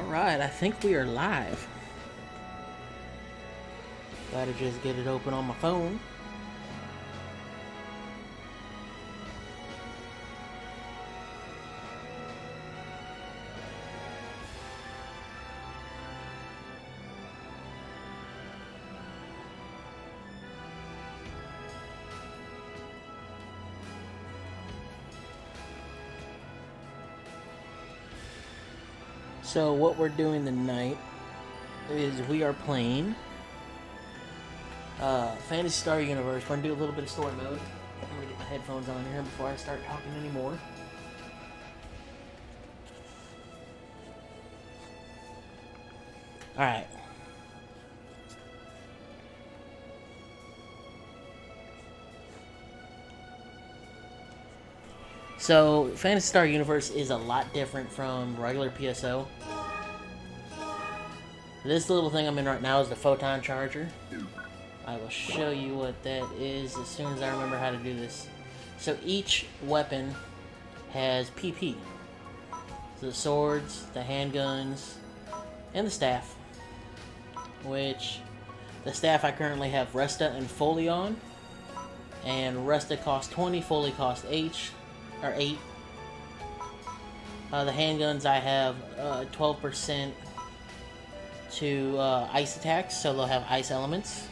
Alright, I think we are live. Gotta just get it open on my phone. So what we're doing tonight is we are playing Phantasy Star Universe. We're gonna do a little bit of story mode. I'm gonna get my headphones on here before I start talking anymore. Alright. So, Phantasy Star Universe is a lot different from regular PSO. This little thing I'm in right now is the photon charger. I will show you what that is as soon as I remember how to do this. So each weapon has PP. So the swords, the handguns, and the staff. Which, the staff I currently have Resta and Foley on. And Resta costs 20, Foley costs 8. The handguns I have 12% to ice attacks, so they'll have ice elements.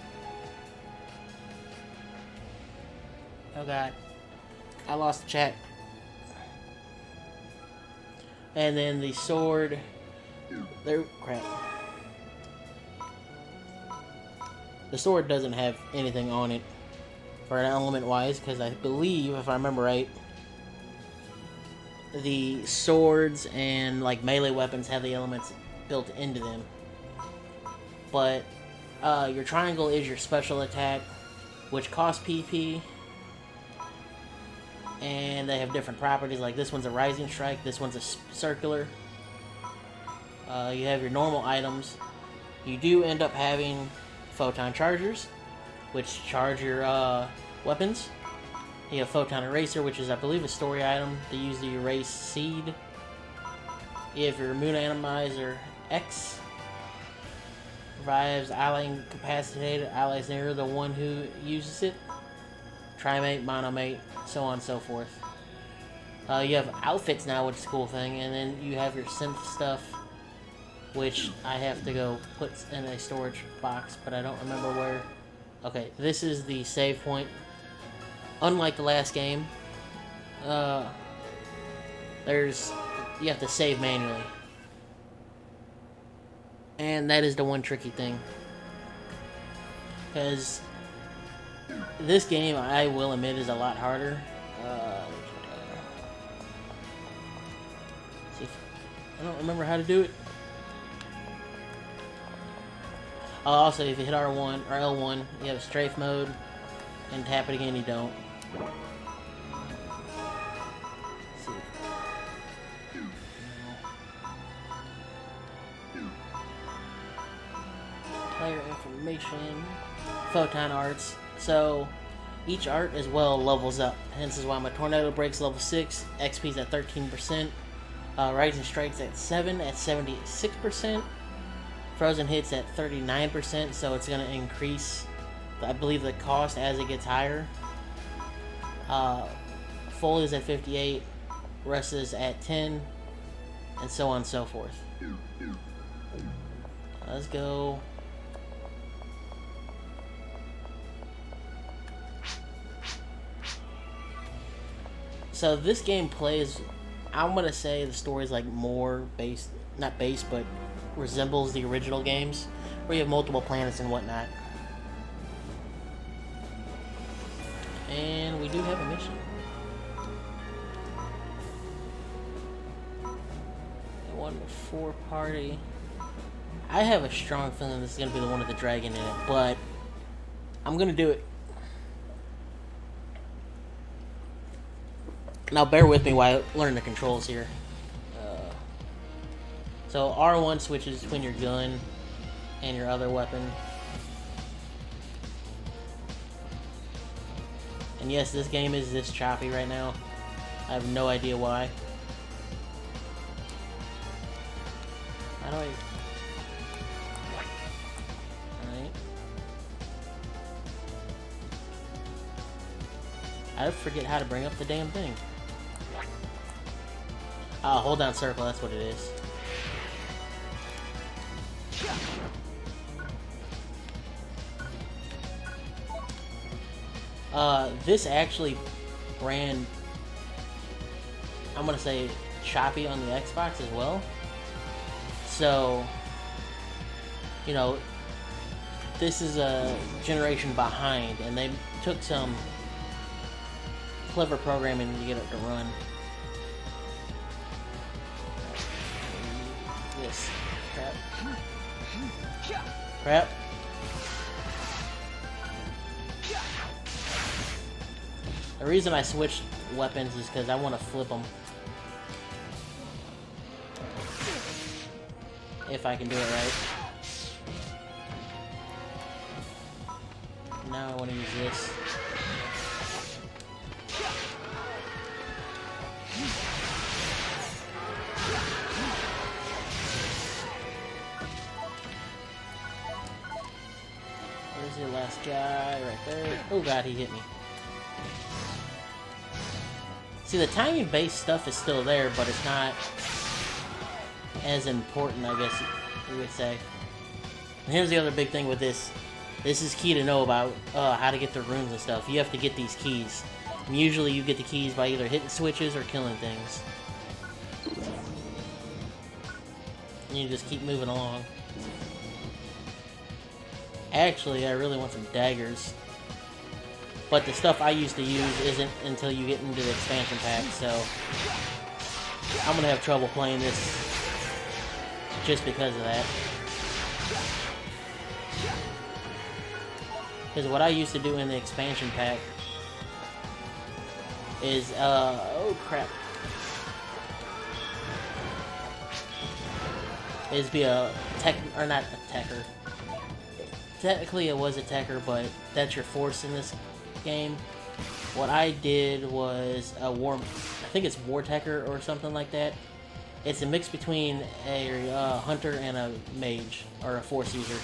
Oh god, I lost the chat. And then the sword, crap. The sword doesn't have anything on it for an element wise, because I believe, if I remember right, the swords and like melee weapons have the elements built into them. But your triangle is your special attack, which costs PP, and they have different properties. Like this one's a rising strike, this one's a circular. You have your normal items. You do end up having photon chargers, which charge your weapons. You have Photon Eraser, which is, I believe, a story item to use to erase seed. You have your Moon Atomizer X. Revives ally incapacitated allies near the one who uses it. Trimate, Monomate, so on and so forth. You have outfits now, which is a cool thing. And then you have your synth stuff, which I have to go put in a storage box, but I don't remember where. Okay, this is the save point. Unlike the last game, you have to save manually. And that is the one tricky thing. Because this game, I will admit, is a lot harder. See if, I don't remember how to do it. Also, if you hit R1 or L1, you have a strafe mode. And tap it again, you don't. Player information, photon arts. So each art as well levels up. Hence is why my tornado breaks level 6, XP's at 13%, rising strikes at 7 at 76%, frozen hits at 39%. So it's gonna increase, I believe, the cost as it gets higher. Foley is at 58, rest is at 10, and so on and so forth. Let's go. So this game plays, I'm gonna say the story's like more based, not based, but resembles the original games, where you have multiple planets and whatnot. And we do have a mission. One before party. I have a strong feeling this is going to be the one with the dragon in it, but I'm going to do it. Now bear with me while I learn the controls here. So R1 switches between your gun and your other weapon. And yes, this game is this choppy right now. I have no idea why. How do I... Alright. I forget how to bring up the damn thing. Hold down circle, that's what it is. This actually ran, I'm gonna say, choppy on the Xbox as well. So, you know, this is a generation behind, and they took some clever programming to get it to run. This crap. The reason I switched weapons is because I want to flip them. If I can do it right. Now I want to use this. Where's the last guy? Right there. Oh god, he hit me. See, the timing-based stuff is still there, but it's not as important, I guess you would say. And here's the other big thing with this. This is key to know about how to get the rooms and stuff. You have to get these keys. And usually you get the keys by either hitting switches or killing things. And you just keep moving along. Actually, I really want some daggers. But the stuff I used to use isn't until you get into the expansion pack, so I'm gonna have trouble playing this just because of that. Because what I used to do in the expansion pack is, oh crap. Is be a tech, or not a techer. Technically it was a techer, but that's your force in this game. What I did was a I think it's war techer or something like that. It's a mix between a hunter and a mage, or a force user.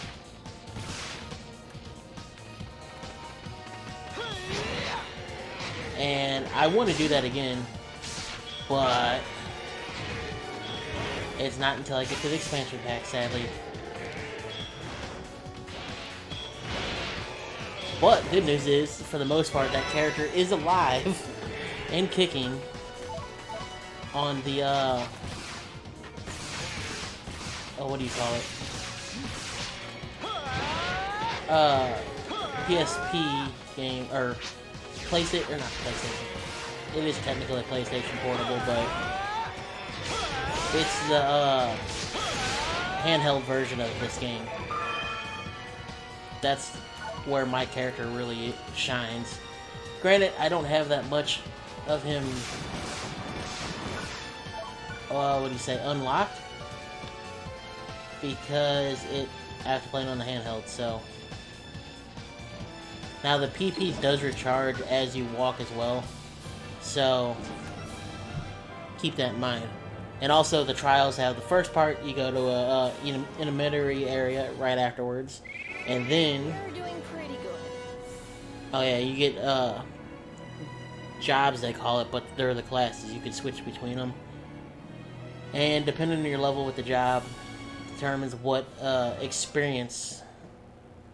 And I want to do that again, but it's not until I get to the expansion pack, sadly. But good news is, for the most part, that character is alive and kicking on the what do you call it? PSP game, or PlayStation, or not PlayStation. It is technically a PlayStation Portable, but it's the handheld version of this game. That's where my character really shines. Granted, I don't have that much of him, what do you say, unlocked, because I have to play it on the handheld, so. Now the PP does recharge as you walk as well, so keep that in mind. And also the trials have the first part, you go to a intermediary area right afterwards, and then oh yeah, you get jobs they call it, but they're the classes. You can switch between them. And depending on your level with the job, determines what experience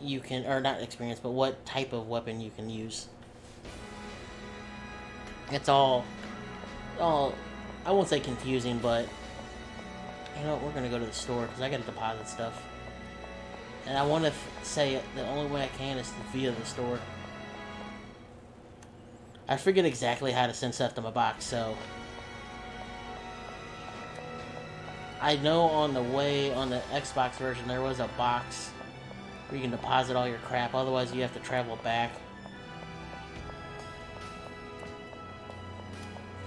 you can, or not experience, but what type of weapon you can use. It's all I won't say confusing, but you know what, we're gonna go to the store because I gotta deposit stuff. And I want to say it, the only way I can is via the store. I forget exactly how to send stuff to my box, so I know on the way, on the Xbox version, there was a box where you can deposit all your crap, otherwise you have to travel back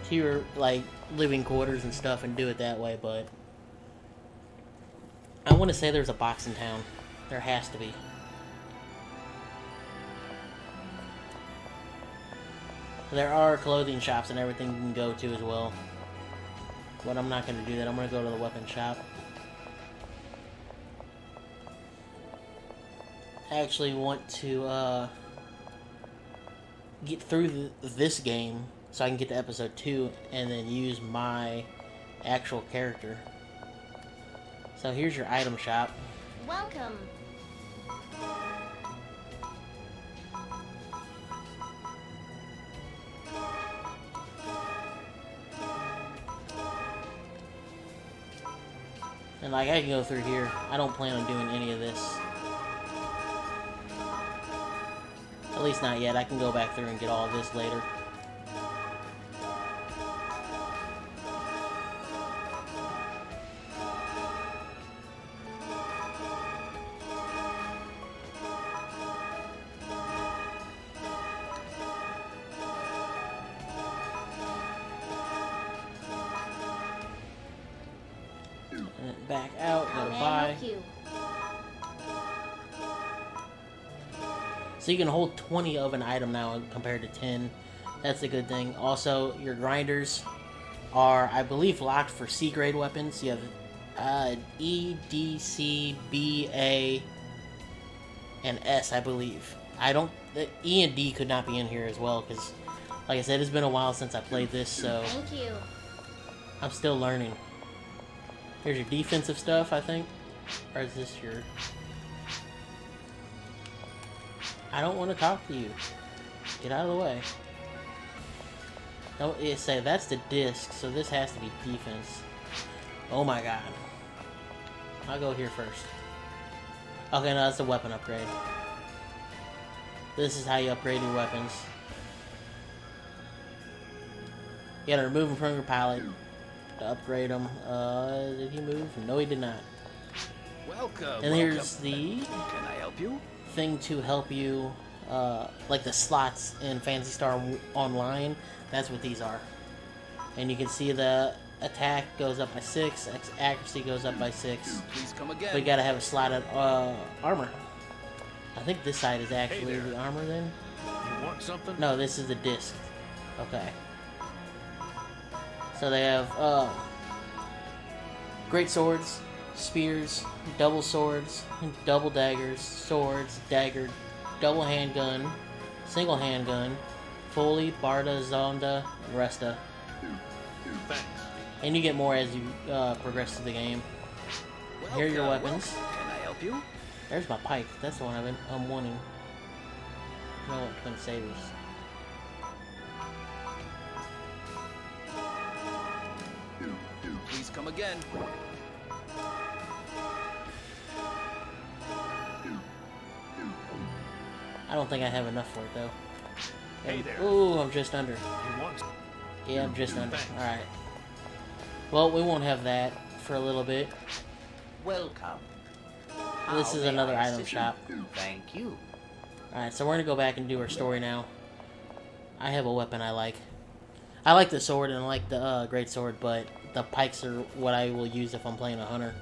to your, like, living quarters and stuff and do it that way, but I want to say there's a box in town. There has to be. There are clothing shops and everything you can go to as well. But I'm not going to do that. I'm going to go to the weapon shop. actually want to get through this game so I can get to episode 2 and then use my actual character. So here's your item shop. Welcome. And like, I can go through here. I don't plan on doing any of this. At least not yet. I can go back through and get all of this later. And back out, go to buy. So you can hold 20 of an item now compared to 10. That's a good thing. Also, your grinders are, I believe, locked for C grade weapons. You have E, D, C, B, A, and S, I believe. The E and D could not be in here as well because, like I said, it's been a while since I played this, so Thank you. I'm still learning. Here's your defensive stuff, I think. Or is this your... I don't want to talk to you. Get out of the way. Don't say that's the disc, so this has to be defense. Oh my god. I'll go here first. Okay, no, that's the weapon upgrade. This is how you upgrade your weapons. You gotta remove them from your palette to upgrade them. Did he move? No, he did not. Welcome. And here's the Can I help you? thing to help you, like the slots in Phantasy Star Online. That's what these are. And you can see the attack goes up by 6, accuracy goes up by 6. Please come again. But you gotta have a slotted armor. I think this side is actually the armor then. You want something? No, this is the disc. Okay. So they have great swords, spears, double swords, double daggers, swords, dagger, double handgun, single handgun, Foley, Barda, Zonda, and Resta. Thanks. And you get more as you progress through the game. Here are your weapons. Can I help you? There's my pike. That's the one I'm wanting. I want twin sabers. Please come again. I don't think I have enough for it though. Hey there. Ooh, I'm just under. You want? Yeah, I'm just under. Thanks. Alright. Well, we won't have that for a little bit. Welcome. This How is may another I item assist shop. you? Thank you. Alright, so we're gonna go back and do our story now. I have a weapon I like. I like the sword and I like the great sword, but the pikes are what I will use if I'm playing a hunter.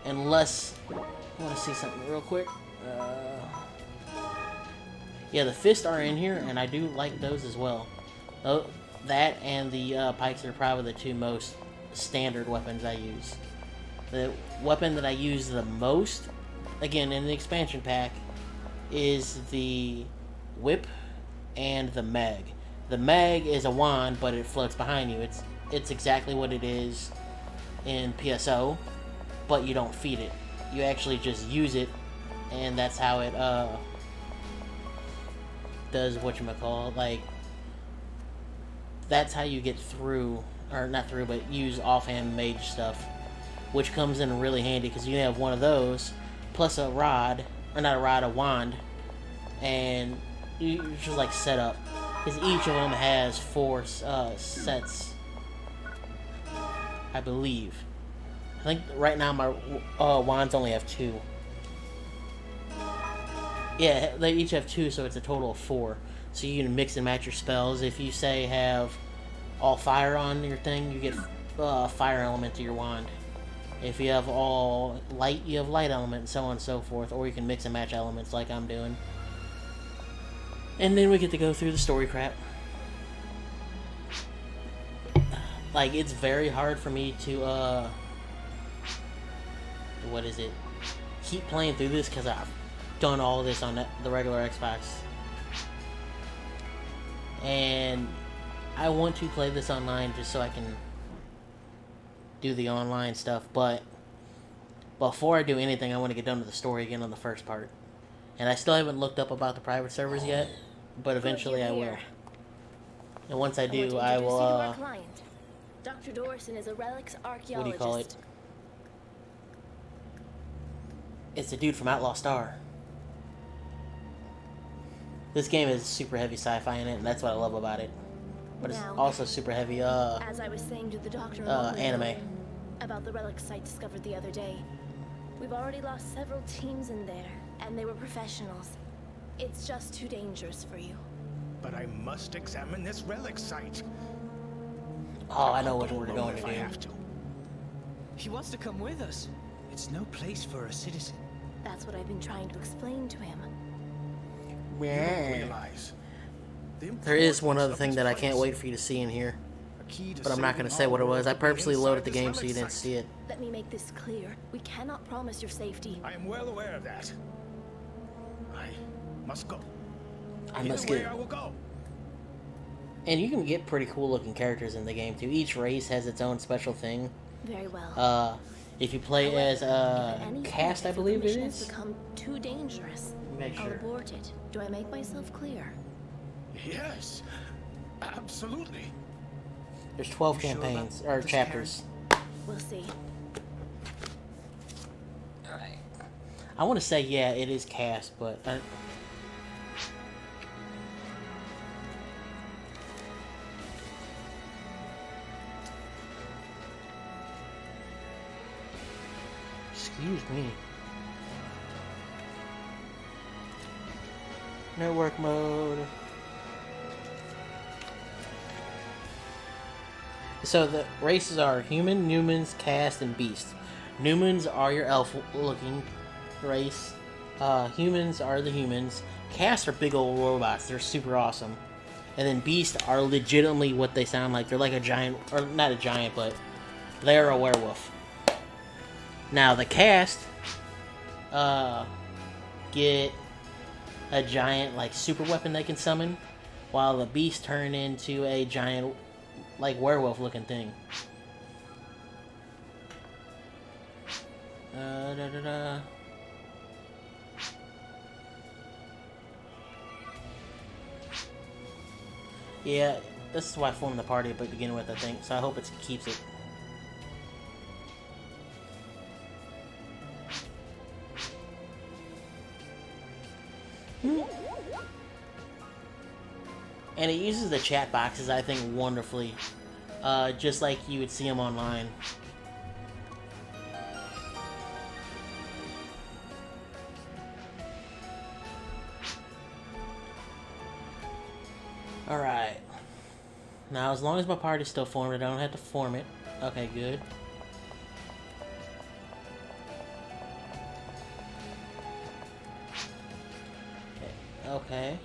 Unless... I want to see something real quick. Yeah, the fists are in here, and I do like those as well. That and the pikes are probably the two most standard weapons I use. The weapon that I use the most, again, in the expansion pack, is the whip and the mag. The mag is a wand, but it floats behind you. It's exactly what it is in PSO, but you don't feed it. You actually just use it, and that's how it does whatchamacallit. Like, that's how you get through, or not through, but use offhand mage stuff, which comes in really handy because you can have one of those plus a rod, or not a rod, a wand, and you just like set up. Because each of them has 4 sets, I believe. I think right now my wands only have 2. Yeah, they each have 2, so it's a total of 4. So you can mix and match your spells. If you say have all fire on your thing, you get fire element to your wand. If you have all light, you have light element, and so on and so forth. Or you can mix and match elements like I'm doing. And then we get to go through the story crap. Like, it's very hard for me to, keep playing through this because done all this on the regular Xbox. And I want to play this online just so I can do the online stuff, but before I do anything, I want to get done with the story again on the first part. And I still haven't looked up about the private servers yet, but eventually I will. And once I do, I will, Dr. Dorson is a relics archaeologist. what do you call it? It's the dude from Outlaw Star. This game is super heavy sci-fi in it, and that's what I love about it. But it's also super heavy, as I was saying to the doctor anime. About the relic site discovered the other day. We've already lost several teams in there, and they were professionals. It's just too dangerous for you. But I must examine this relic site. Oh, I know what we're going to if I do. have to. He wants to come with us. It's no place for a citizen. That's what I've been trying to explain to him. You don't realize the There is one importance other of thing this that I place. can't wait for you to see in here. A key to But I'm not going to say what it was. I purposely loaded the game so you didn't see it. Let me make this clear. We cannot promise your safety. I am well aware of that. I must go. I Either must way, get. I will go. And you can get pretty cool looking characters in the game too. Each race has its own special thing. Very well. If you play as Cast, I believe it has is. become too dangerous. Make I'll sure. abort it. Do I make myself clear? Yes, absolutely. There's 12 You sure about campaigns or this, chapters. We'll see. Alright. I want to say yeah, it is Cast, but excuse me. Network mode. So the races are human, Newmans, Cast, and Beast. Newmans are your elf-looking race. Humans are the humans. Cast are big old robots. They're super awesome. And then Beast are legitimately what they sound like. They're like a giant, or not a giant, but they're a werewolf. Now the Cast get a giant like super weapon they can summon, while the Beast turn into a giant like werewolf looking thing. Yeah, this is why I formed the party to begin with, I think, so I hope it keeps it. And it uses the chat boxes, I think, wonderfully. Just like you would see them online. Alright. Now, as long as my party's still formed, I don't have to form it. Okay, good. Okay.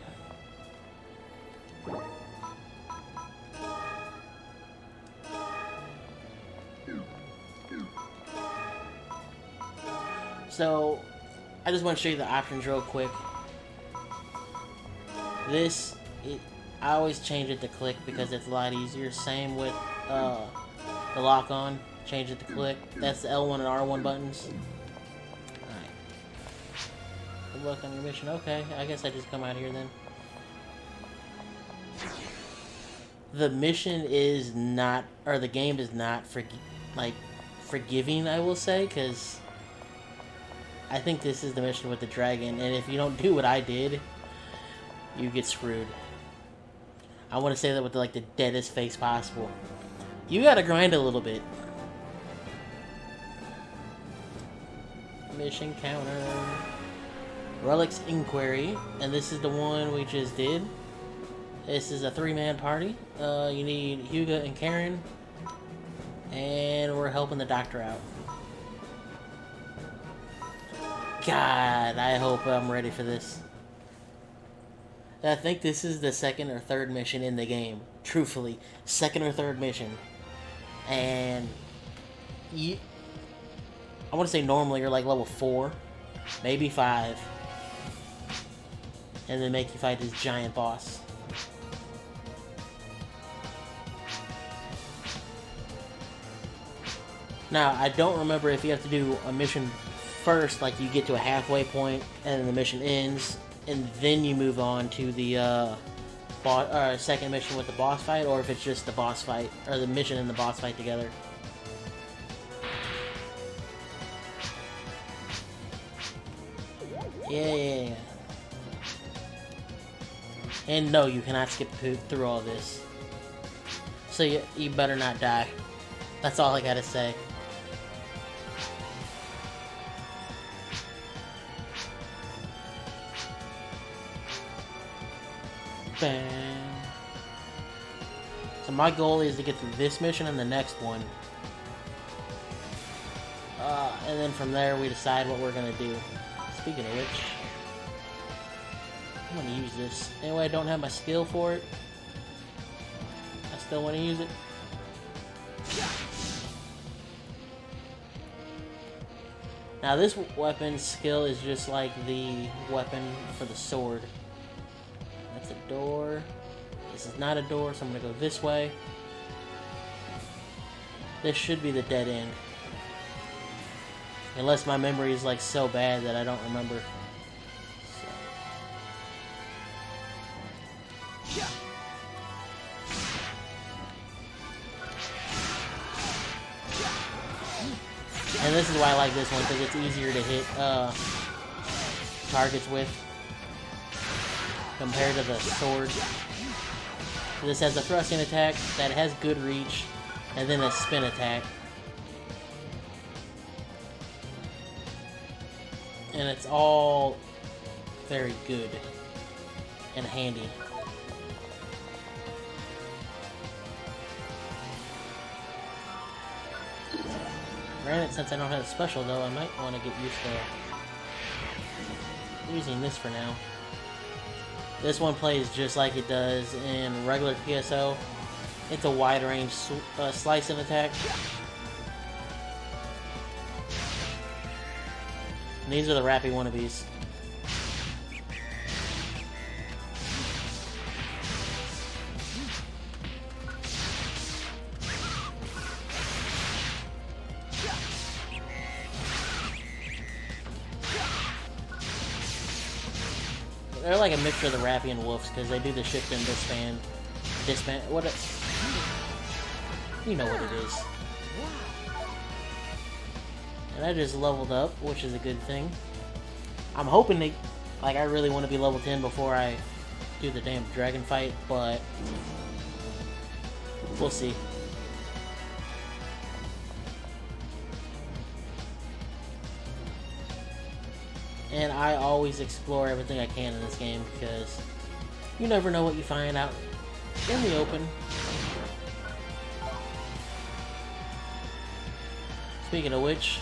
So, I just want to show you the options real quick. I always change it to click because it's a lot easier. Same with the lock on. Change it to click. That's the L1 and R1 buttons. Alright. Good luck on your mission. Okay, I guess I just come out here then. The mission is not, or the game is not forgiving, I will say, because I think this is the mission with the dragon, and if you don't do what I did, you get screwed. I want to say that with like the deadest face possible. You gotta grind a little bit. Mission counter. Relics Inquiry, and this is the one we just did. This is a 3-man party. You need Hugo and Karen, and we're helping the doctor out. God, I hope I'm ready for this. I think this is the second or third mission in the game. Truthfully, second or third mission. And I want to say normally you're like level 4, maybe 5. and then make you fight this giant boss. Now, I don't remember if you have to do a mission first, like you get to a halfway point, and then the mission ends, and then you move on to the second mission with the boss fight, or if it's just the boss fight, or the mission and the boss fight together. Yeah. And no, you cannot skip through all this. So you better not die. That's all I gotta say. Bang. So my goal is to get to this mission and the next one. And then from there we decide what we're gonna do. Speaking of which, I'm gonna use this. Anyway, I don't have my skill for it. I still want to use it. Now this weapon skill is just like the weapon for the sword. That's a door. This is not a door, so I'm gonna go this way. This should be the dead end. Unless my memory is like so bad that I don't remember. So. And this is why I like this one, because it's easier to hit targets with compared to the sword. This has a thrusting attack that has good reach, and then a spin attack. And it's all very good and handy. Granted, since I don't have a special though, I might want to get used to using this for now. This one plays just like it does in regular PSO. It's a wide range slice and attack. And these are the Rappy wannabes. They're like a mixture of the Rappy and Wolves because they do the shift and disband. What? You know what it is. And I just leveled up, which is a good thing. I'm hoping to, like, I really want to be level 10 before I do the damn dragon fight, but we'll see. And I always explore everything I can in this game because you never know what you find out in the open. Speaking of which,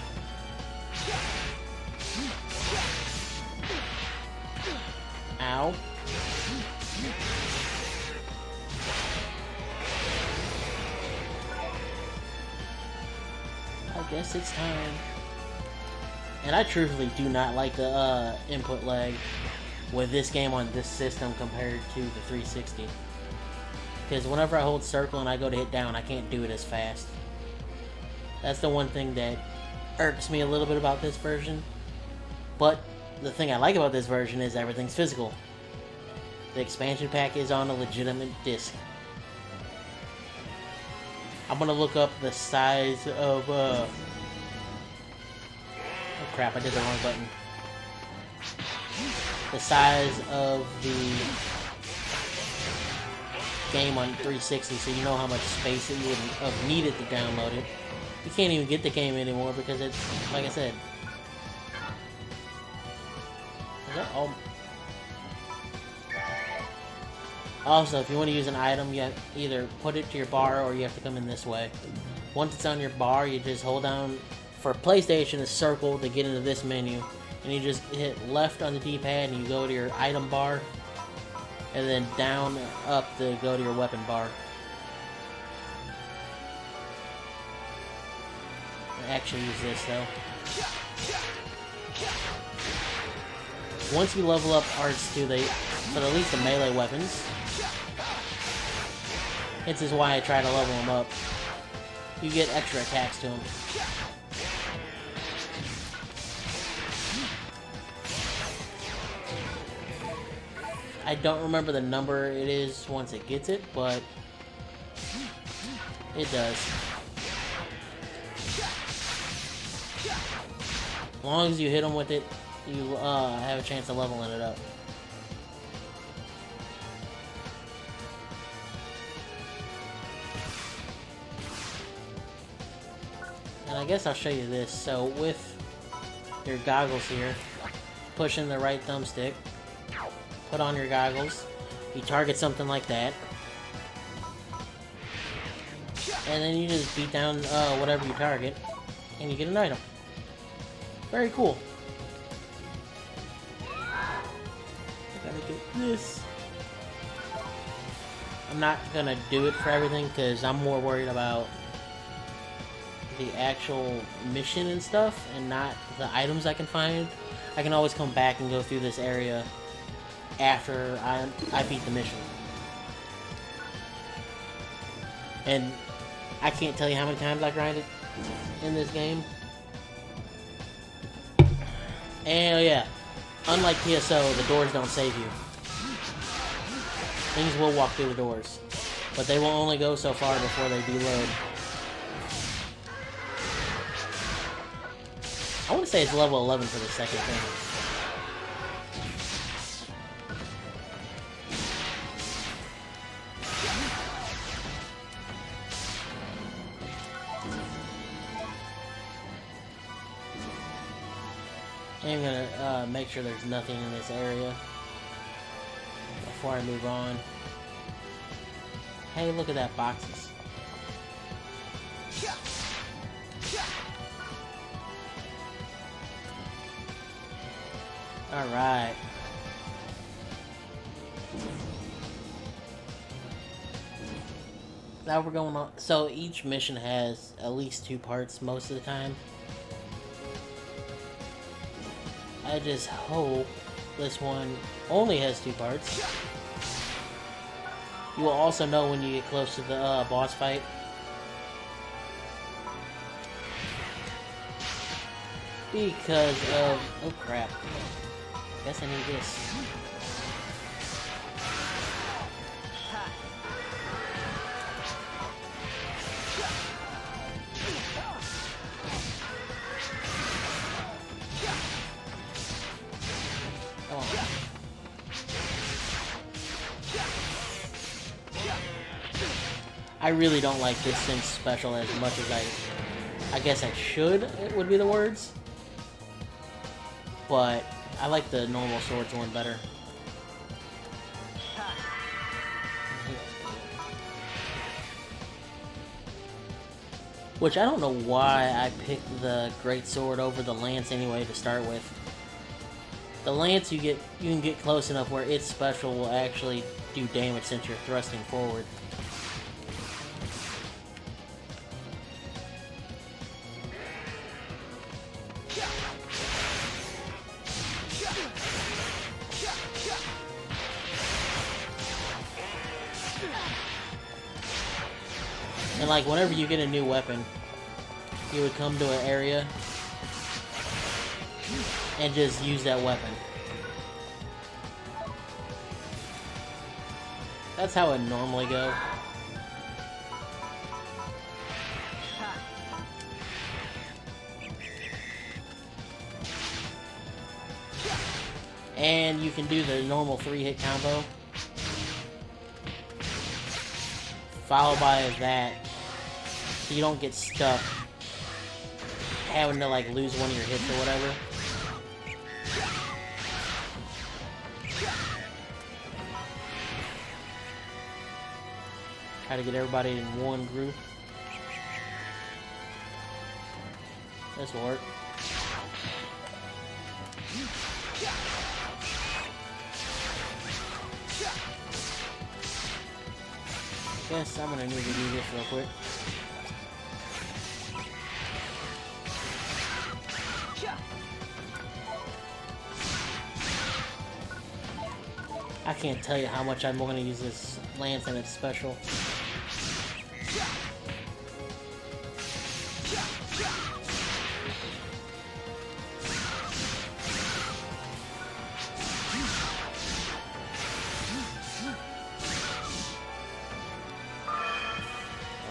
ow. I guess it's time. And I truthfully do not like the input lag with this game on this system compared to the 360. Because whenever I hold circle and I go to hit down, I can't do it as fast. That's the one thing that irks me a little bit about this version. But the thing I like about this version is everything's physical. The expansion pack is on a legitimate disc. I'm gonna look up the size of oh crap, I did the wrong button. The size of the game on 360, so you know how much space it would have needed to download it. You can't even get the game anymore because it's, like I said. Is that all? Also, if you want to use an item, you have to either put it to your bar or you have to come in this way. Once it's on your bar, you just hold down, for PlayStation, a circle to get into this menu. And you just hit left on the D-pad and you go to your item bar. And then down, up to go to your weapon bar. I actually use this though. Once you level up Arts 2, but at least the melee weapons. This is why I try to level them up. You get extra attacks to them. I don't remember the number it is once it gets it, but it does. As long as you hit them with it, you have a chance of leveling it up. And I guess I'll show you this. So with your goggles here, push in the right thumbstick, put on your goggles, you target something like that, and then you just beat down whatever you target, and you get an item. Very cool. I gotta get this. I'm not gonna do it for everything because I'm more worried about the actual mission and stuff and not the items I can find. I can always come back and go through this area after I beat the mission. And I can't tell you how many times I grinded in this game. And yeah, unlike PSO, the doors don't save you. Things will walk through the doors, but they will only go so far before they deload. I want to say it's level 11 for the second thing. I'm gonna make sure there's nothing in this area before I move on. Hey, look at that, boxes. Alright. Now we're going on. So each mission has at least 2 parts most of the time. I just hope this one only has 2 parts. You will also know when you get close to the boss fight. Because of... oh crap. Guess I need this. Come on. I really don't like this synth special as much as I guess I should, it would be the words. But I like the normal swords one better. Which I don't know why I picked the great sword over the lance anyway to start with. The lance you can get close enough where its special will actually do damage since you're thrusting forward. And like whenever you get a new weapon, you would come to an area and just use that weapon. That's how it normally go. And you can do the normal 3-hit combo, followed by that, so you don't get stuck having to like lose one of your hits or whatever. Try to get everybody in one group. This will work. Guess I'm gonna need to do this real quick. I can't tell you how much I'm going to use this lance and its special.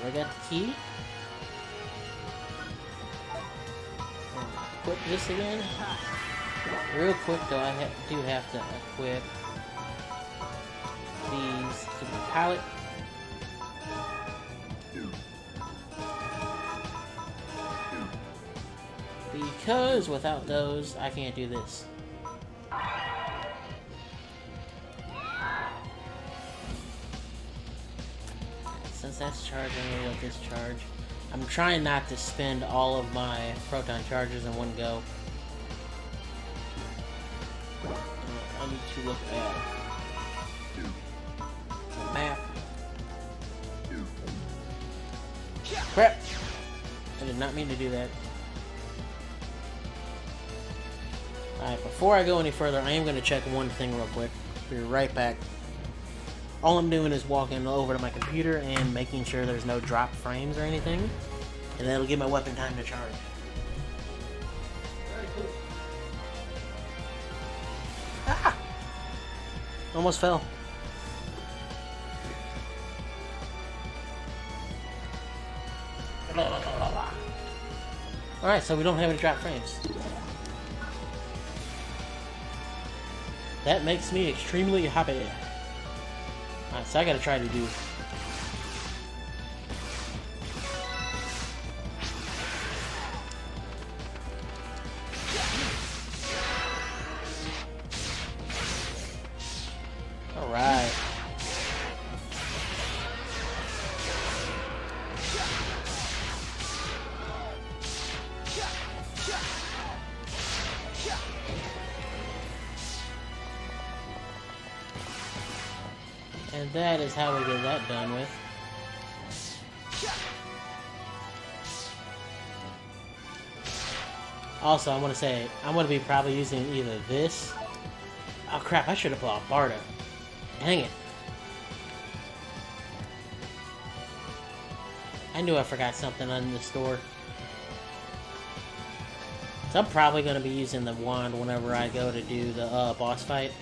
I got the key. Equip this again. Real quick though, I do have to equip these to the pallet. Because without those, I can't do this. Since that's charged, I'm gonna let this charge. I'm trying not to spend all of my proton chargers in one go. I need to look at the map. Crap! I did not mean to do that. Alright, before I go any further, I am going to check one thing real quick. Be right back. All I'm doing is walking over to my computer and making sure there's no drop frames or anything. And that'll give my weapon time to charge. Ah! Almost fell. Alright, so we don't have any drop frames. That makes me extremely happy. Alright, so I gotta try to do... Alright. And that is how we get that done with. Also, I want to say, I'm going to be probably using either this... Oh crap, I should have bought Barda. Dang it. I knew I forgot something in the store. So I'm probably going to be using the wand whenever I go to do the boss fight.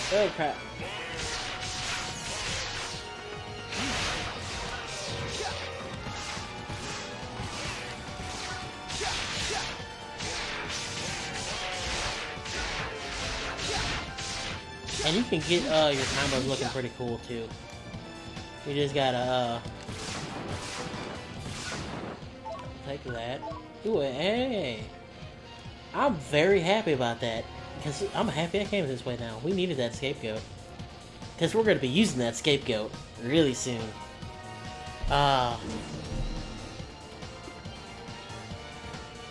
Oh crap. And you can get your combos looking pretty cool too. You just gotta take that. Ooh, hey! I'm very happy about that. Because I'm happy I came this way now. We needed that scapegoat. Because we're going to be using that scapegoat really soon.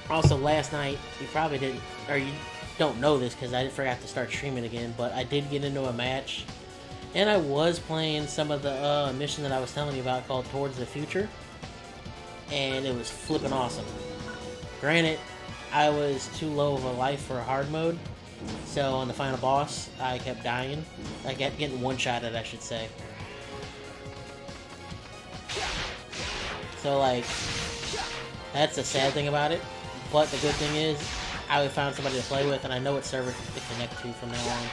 Also, last night, you probably didn't, or you don't know this because I forgot to start streaming again, but I did get into a match. And I was playing some of the mission that I was telling you about called Towards the Future. And it was flipping awesome. Granted, I was too low of a life for hard mode. So on the final boss, I kept dying. I kept getting one-shotted, I should say. So like, that's the sad thing about it. But the good thing is, I found somebody to play with, and I know what server to connect to from now on.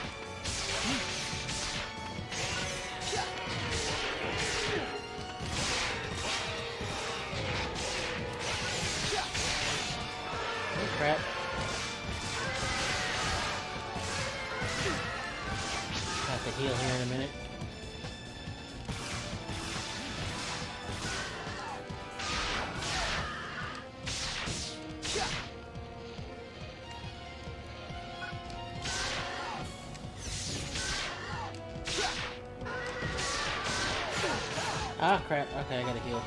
Oh crap. Have to heal here in a minute. Ah, crap. Okay, I gotta heal.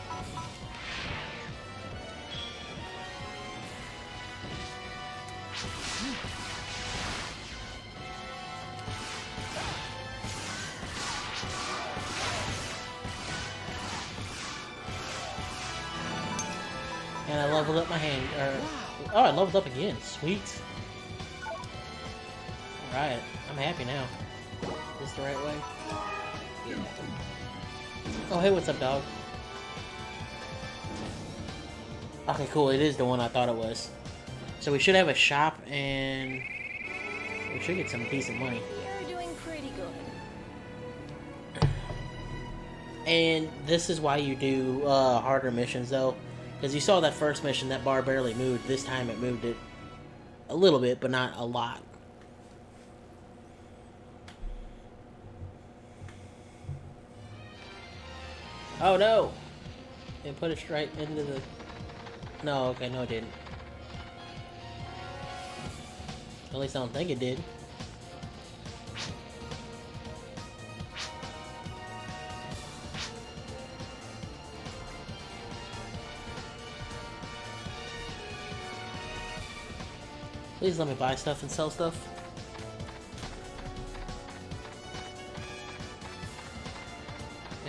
And I leveled up my hand. Oh, I leveled up again. Sweet. Alright, I'm happy now. Is this the right way? Yeah. Oh, hey, what's up, dog? Okay, cool. It is the one I thought it was. So we should have a shop, and we should get some decent money. You're doing pretty good. And this is why you do harder missions, though. Because you saw that first mission, that bar barely moved. This time it moved it a little bit, but not a lot. Oh no! It put it straight into the... No, okay, no it didn't. At least I don't think it did. Please let me buy stuff and sell stuff.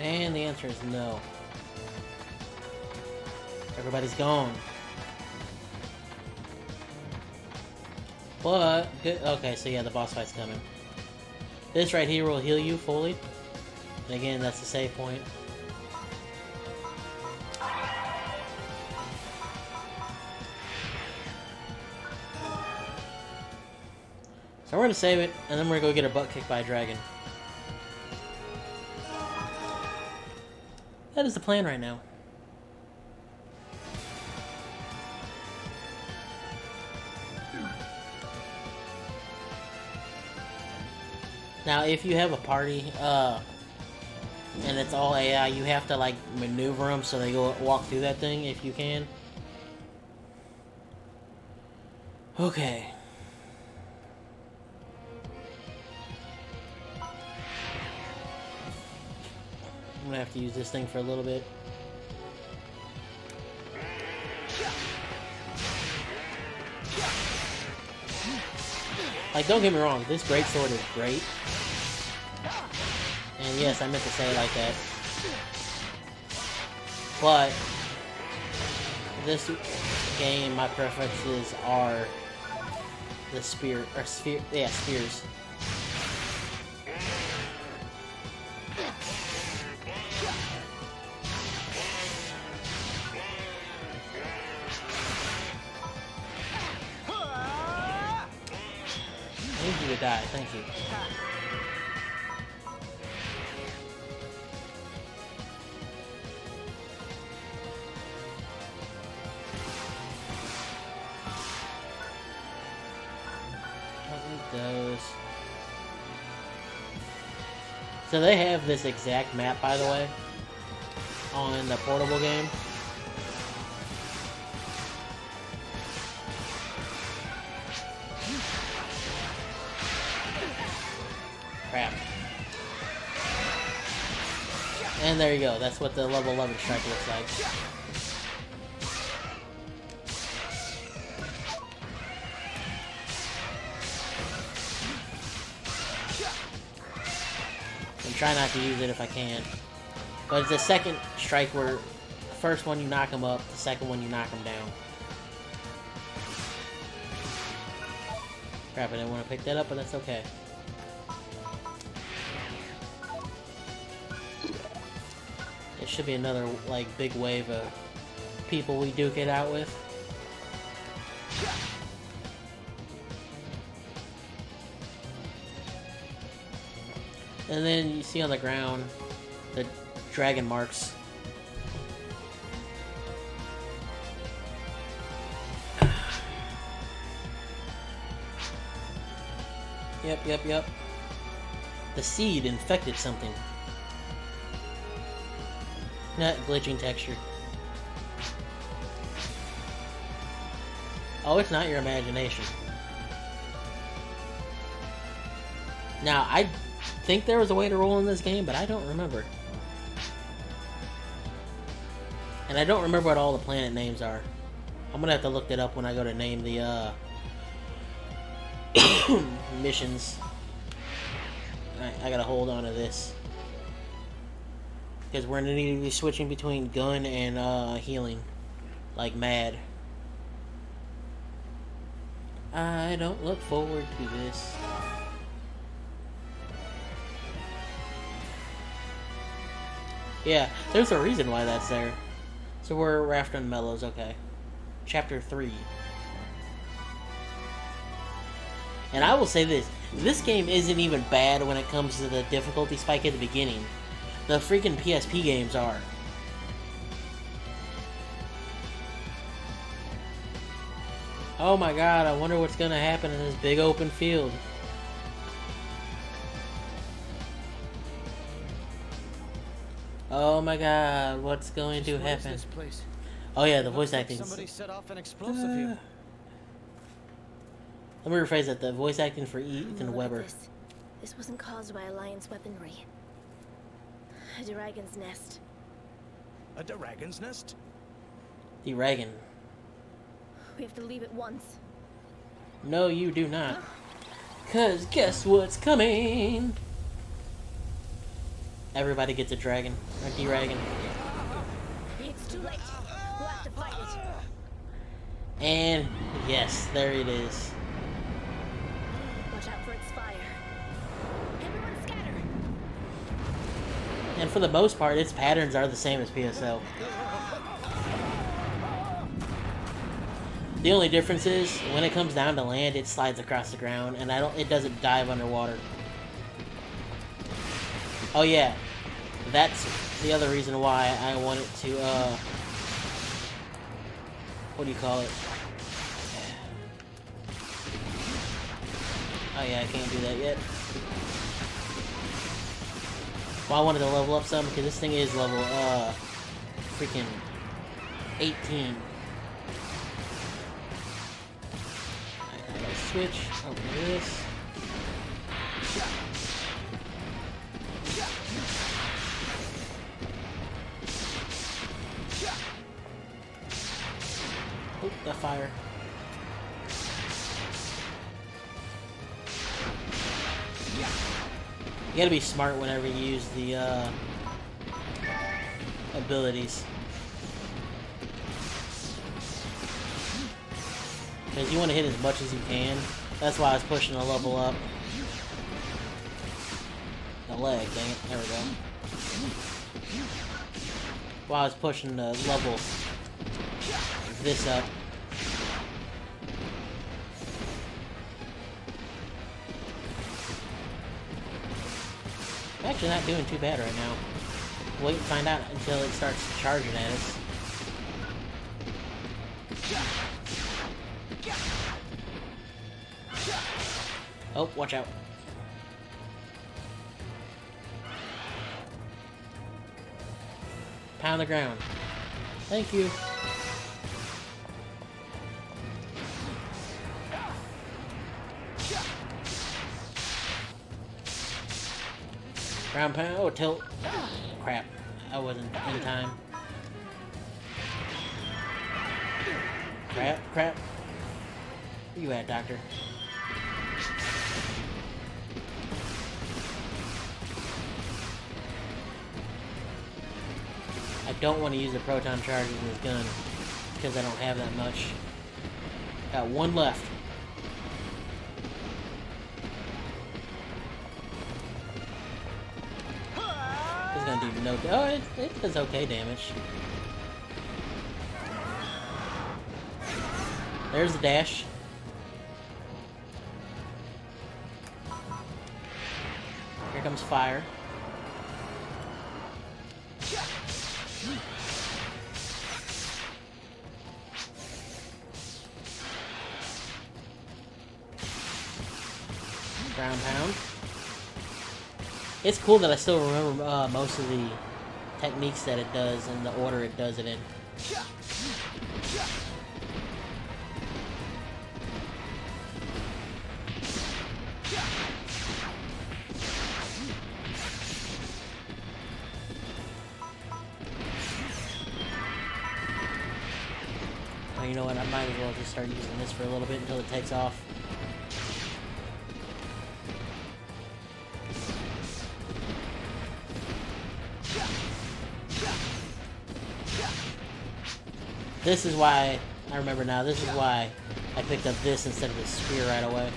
And the answer is no. Everybody's gone. But, good. Okay, so yeah, the boss fight's coming. This right here will heal you fully. And again, that's the save point. So we're gonna save it, and then we're gonna go get our butt kicked by a dragon. That is the plan right now. Now, if you have a party, and it's all AI, you have to, like, maneuver them so they go walk through that thing, if you can. Okay. I'm gonna have to use this thing for a little bit. Like, don't get me wrong, this greatsword is great. And yes, I meant to say it like that. But this game, my preferences are the spears. I need you to die, thank you. Those. So they have this exact map, by the way, on the portable game. Crap. And there you go. That's what the level 11 strike looks like. Try not to use it if I can. But it's the second strike where the first one you knock them up, the second one you knock them down. Crap, I didn't want to pick that up, but that's okay. It should be another, like, big wave of people we duke it out with. And then you see on the ground the dragon marks. Yep. The seed infected something. Not glitching texture. Oh, it's not your imagination. Now, I think there was a way to roll in this game, but I don't remember. And I don't remember what all the planet names are. I'm gonna have to look that up when I go to name the missions. I gotta hold on to this. Because we're gonna need to be switching between gun and healing like mad. I don't look forward to this. Yeah, there's a reason why that's there. So we're after Mellows, okay. Chapter 3. And I will say this game isn't even bad when it comes to the difficulty spike at the beginning. The freaking PSP games are. Oh my god, I wonder what's gonna happen in this big open field. Oh my god, what's going to happen? This place? Oh yeah, the voice Looks like acting. somebody set off an explosive here. Let me rephrase that. The voice acting for Ethan Look at Weber. this. This wasn't caused by Alliance weaponry. A dragon's nest. A dragon's nest? The Dragon. We have to leave at once. No, you do not. Cause guess what's coming? Everybody gets a dragon. Or D-Dragon. It's too late. We'll have to fight it. And yes, there it is. Watch out for its fire. Everyone scatter. And for the most part, its patterns are the same as PSO. The only difference is when it comes down to land, it slides across the ground, and it doesn't dive underwater. Oh yeah, that's the other reason why I wanted to, what do you call it? Oh yeah, I can't do that yet. Well, I wanted to level up some, because this thing is level, freaking 18. I gotta switch, open this. Oop, the fire. You gotta be smart whenever you use the abilities. Because you want to hit as much as you can. That's why I was pushing the level up. The leg, dang it. There we go. While I was pushing the level this up. I'm actually not doing too bad right now. Wait and find out until it starts charging at us. Oh, watch out. Pound the ground. Thank you. Ground pound. Oh, tilt. Crap. I wasn't in time. Crap, crap. Where you at, Doctor? I don't want to use the proton charge in this gun because I don't have that much. Got one left. It's gonna do no. Oh, it does okay damage. There's the dash. Here comes fire. Ground pound. It's cool that I still remember most of the techniques that it does and the order it does it in. Oh, you know what? I might as well just start using this for a little bit until it takes off. This is why, I remember now, this is why I picked up this instead of the spear right away.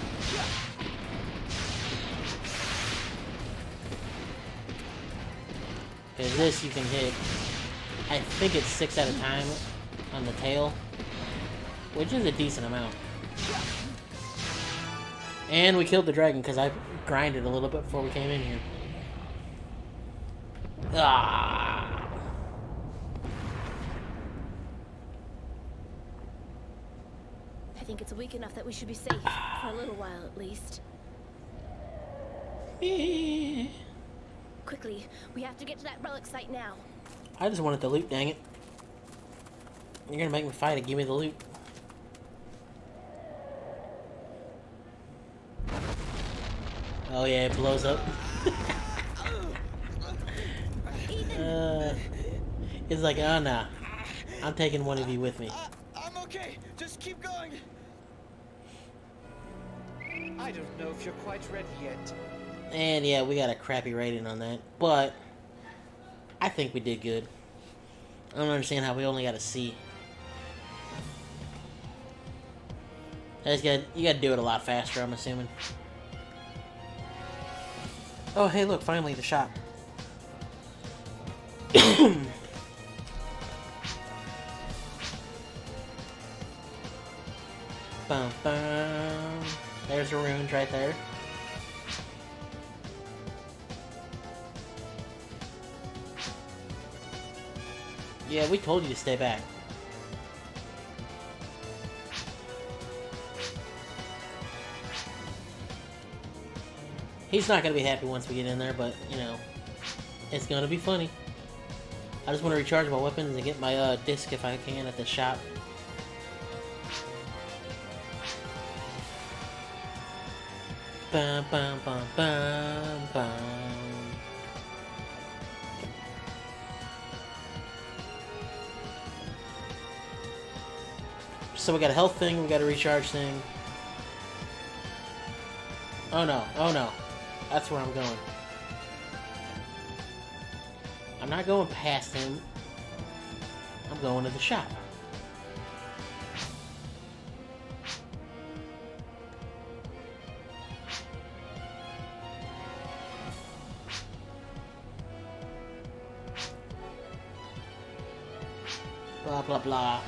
Because this you can hit, I think it's 6 at a time on the tail, which is a decent amount. And we killed the dragon because I grinded a little bit before we came in here. Ah! I think it's weak enough that we should be safe, for a little while at least. Quickly, we have to get to that relic site now. I just wanted the loot, dang it. You're gonna make me fight it, give me the loot. Oh yeah, it blows up. It's like, oh nah. I'm taking one of you with me. I'm okay. Just keep going. I don't know if you're quite ready yet. And yeah, we got a crappy rating on that, but I think we did good. I don't understand how we only got a C. You gotta do it a lot faster, I'm assuming. Oh, hey, look, finally the shop. Bum, bum. There's the runes right there. Yeah, we told you to stay back. He's not gonna be happy once we get in there, but, you know, it's gonna be funny. I just want to recharge my weapons and get my disc if I can at the shop. Bum, bum, bum, bum, bum. So we got a health thing, we got a recharge thing. Oh no, oh no. That's where I'm going. I'm not going past him. I'm going to the shop. Blah, blah, blah.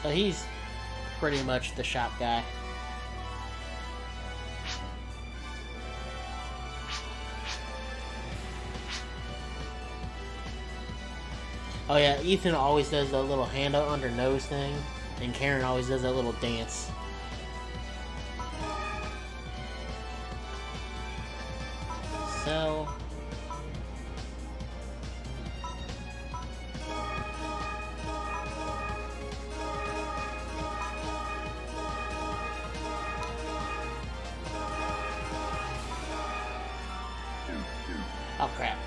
So he's pretty much the shop guy. Oh yeah, Ethan always does the little hand under nose thing, and Karen always does that little dance. So... oh crap.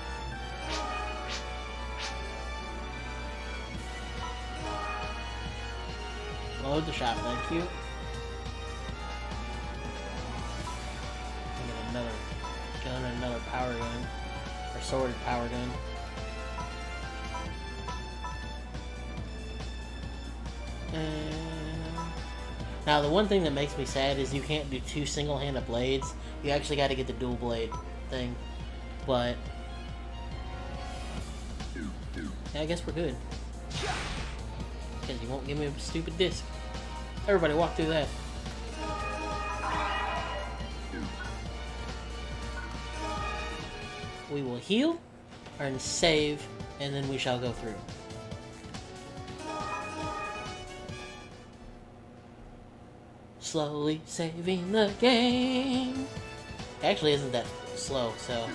Load the shop, thank you. Get another gun, another power gun. Or sword power gun. And now the one thing that makes me sad is you can't do 2 single-handed blades. You actually got to get the dual blade thing. But yeah, I guess we're good. Because you won't give me a stupid disc. Everybody walk through that. We will heal and save, and then we shall go through. Slowly saving the game. Actually, isn't that slow, so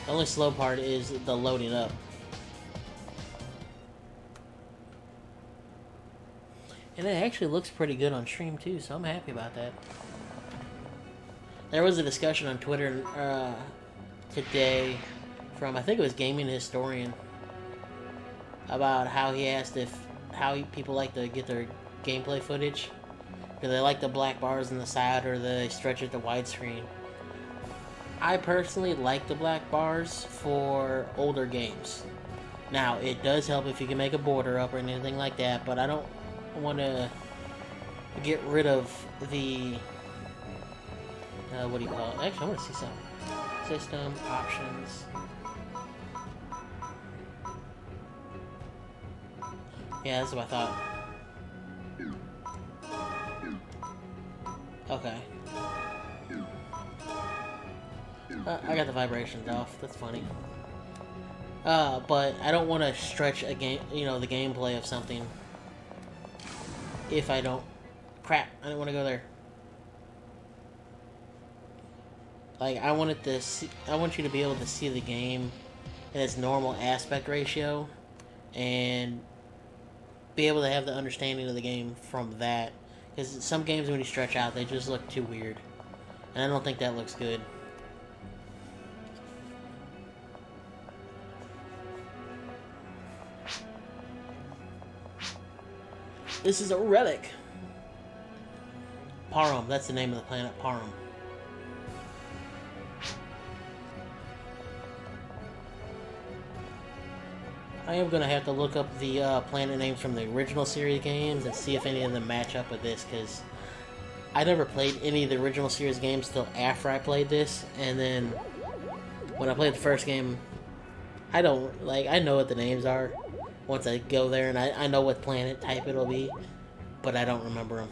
the only slow part is the loading up. And it actually looks pretty good on stream too, so I'm happy about that. There was a discussion on Twitter today from, I think it was Gaming Historian, about how he asked how people like to get their gameplay footage. Do they like the black bars on the side, or do they stretch it to widescreen? I personally like the black bars for older games. Now, it does help if you can make a border up or anything like that, but I don't want to get rid of the... what do you call it? Actually, I want to see something. System, options... Yeah, that's what I thought. Okay. I got the vibrations off. That's funny. But I don't want to stretch a game, the gameplay of something. If I don't... Crap, I didn't want to go there. Like, I want you to be able to see the game in its normal aspect ratio. And be able to have the understanding of the game from that. Because some games, when you stretch out, they just look too weird. And I don't think that looks good. This is a relic. Parum, that's the name of the planet, Parum. I am going to have to look up the planet names from the original series games and see if any of them match up with this, because I never played any of the original series games till after I played this, and then when I played the first game, I know what the names are once I go there, and I know what planet type it'll be, but I don't remember them.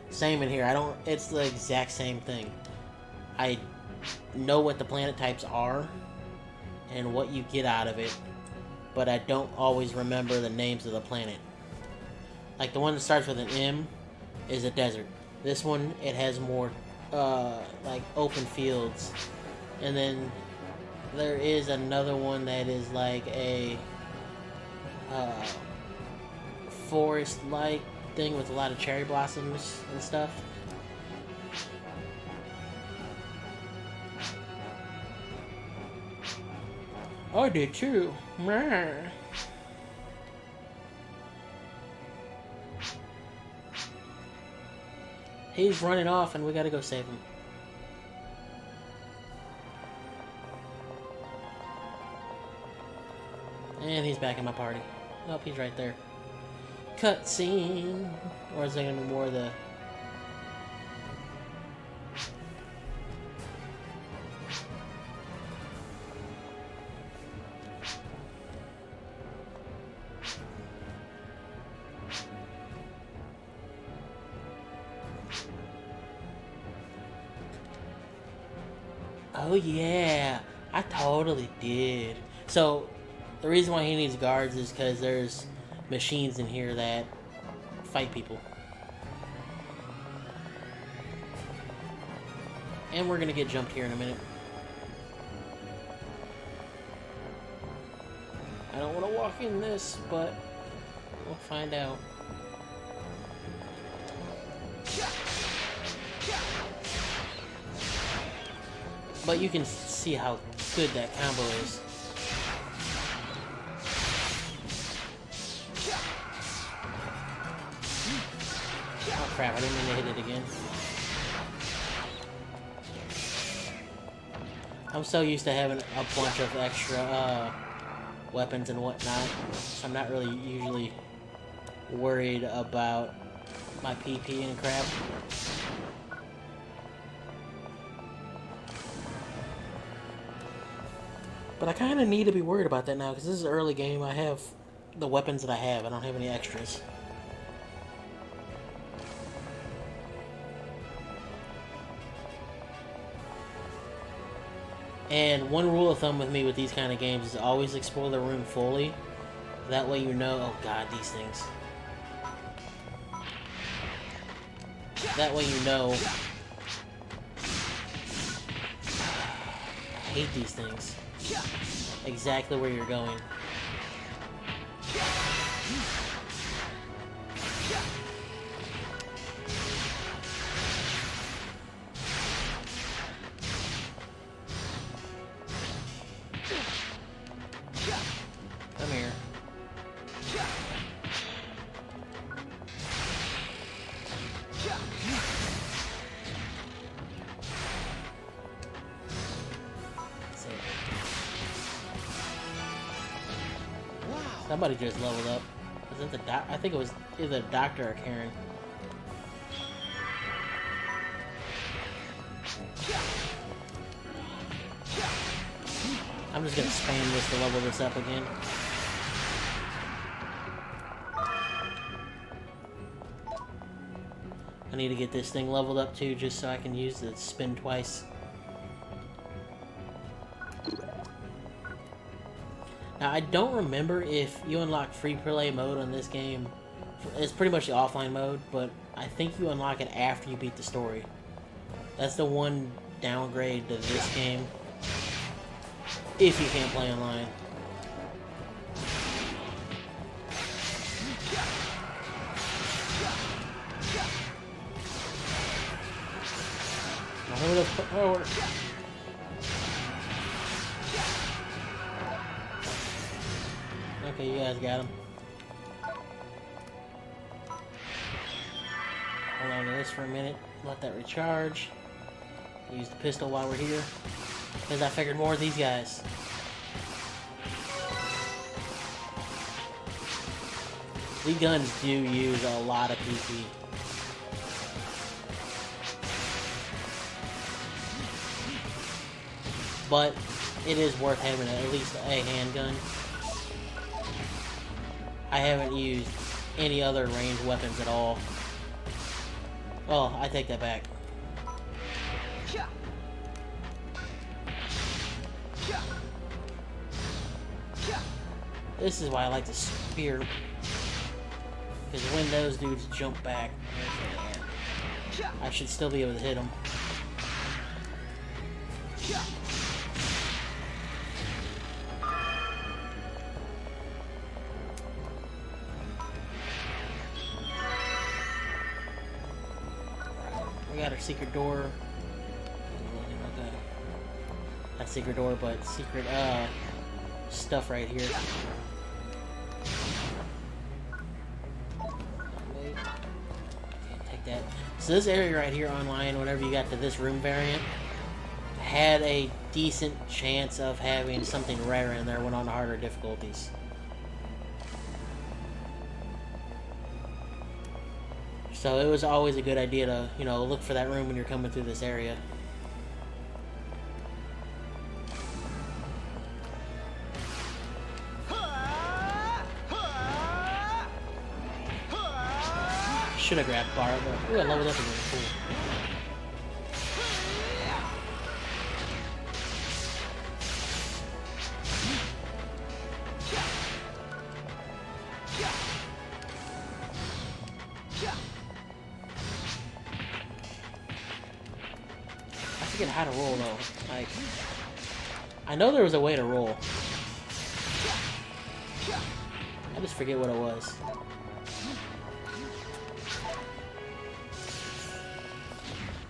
Same in here, it's the exact same thing. I know what the planet types are, and what you get out of it, but I don't always remember the names of the planet. Like the one that starts with an M is a desert. This one, it has more like open fields, and then there is another one that is like a forest-like thing with a lot of cherry blossoms and stuff. I did too. He's running off and we gotta go save him. And he's back in my party. Oh, he's right there. Cutscene. Or is there gonna be more of the... Oh yeah, I totally did. So, the reason why he needs guards is because there's machines in here that fight people. And we're gonna get jumped here in a minute. I don't want to walk in this, but we'll find out. But you can see how good that combo is. Oh crap, I didn't mean to hit it again. I'm so used to having a bunch of extra weapons and whatnot, so I'm not really usually worried about my PP and crap. But I kind of need to be worried about that now, because this is an early game. I have the weapons that I have. I don't have any extras. And one rule of thumb with me with these kind of games is always explore the room fully. That way you know, oh god, these things. That way you know. I hate these things. Exactly where you're going. Come here. Somebody just leveled up. Was it the doc? I think it was either the doctor or Karen. I'm just gonna spam this to level this up again. I need to get this thing leveled up too, just so I can use the spin twice. Now, I don't remember if you unlock free play mode on this game. It's pretty much the offline mode, but I think you unlock it after you beat the story. That's the one downgrade to this game. If you can't play online. Oh. Okay, you guys got him. Hold on to this for a minute. Let that recharge. Use the pistol while we're here. Because I figured more of these guys. These guns do use a lot of PP. But it is worth having at least a handgun. I haven't used any other ranged weapons at all. Oh, I take that back. This is why I like the spear. Because when those dudes jump back, I should still be able to hit them. We got our secret door. Not secret door, but secret stuff right here. Take that. So this area right here online, whenever you got to this room variant, had a decent chance of having something rare in there when on the harder difficulties. So it was always a good idea to, you know, look for that room when you're coming through this area. Should have grabbed bar, but ooh, I leveled up again. Cool. I forget how to roll though. Like, I know there was a way to roll. I just forget what it was.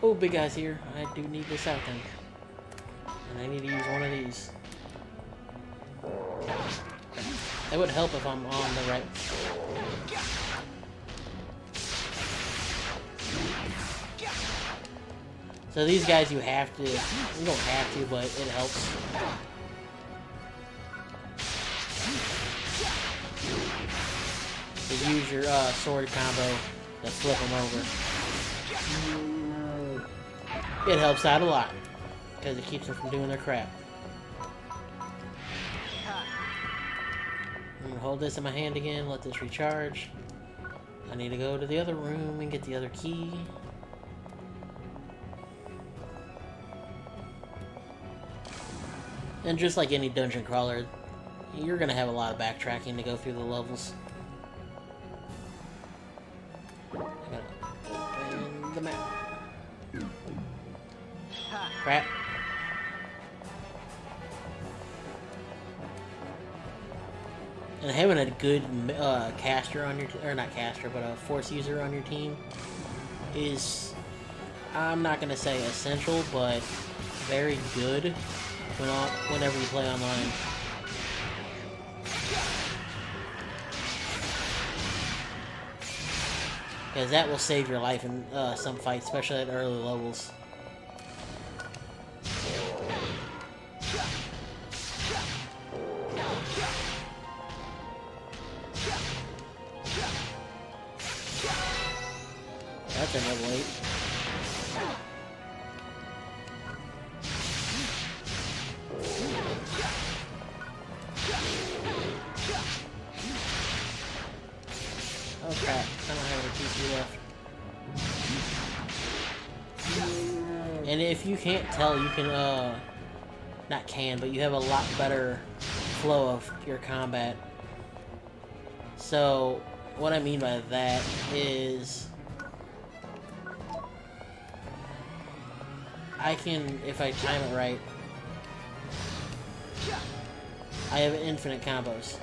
Oh, big guy's here. I do need this out then. And I need to use one of these. That would help if I'm on the right. So these guys you have to, you don't have to, but it helps. To use your sword combo to flip them over. It helps out a lot, because it keeps them from doing their crap. I'm gonna hold this in my hand again, let this recharge. I need to go to the other room and get the other key. And just like any dungeon crawler, you're gonna have a lot of backtracking to go through the levels. I gotta open the map. Crap. And having a good caster on your or not caster, but a force user on your team is, I'm not gonna say essential, but very good whenever you play online. Because that will save your life in some fights, especially at early levels. That's at level 8. Oh crap, I don't have any PC left. And if you can't tell, you can, not can, but you have a lot better flow of your combat. So, what I mean by that is, I can, if I time it right, I have infinite combos.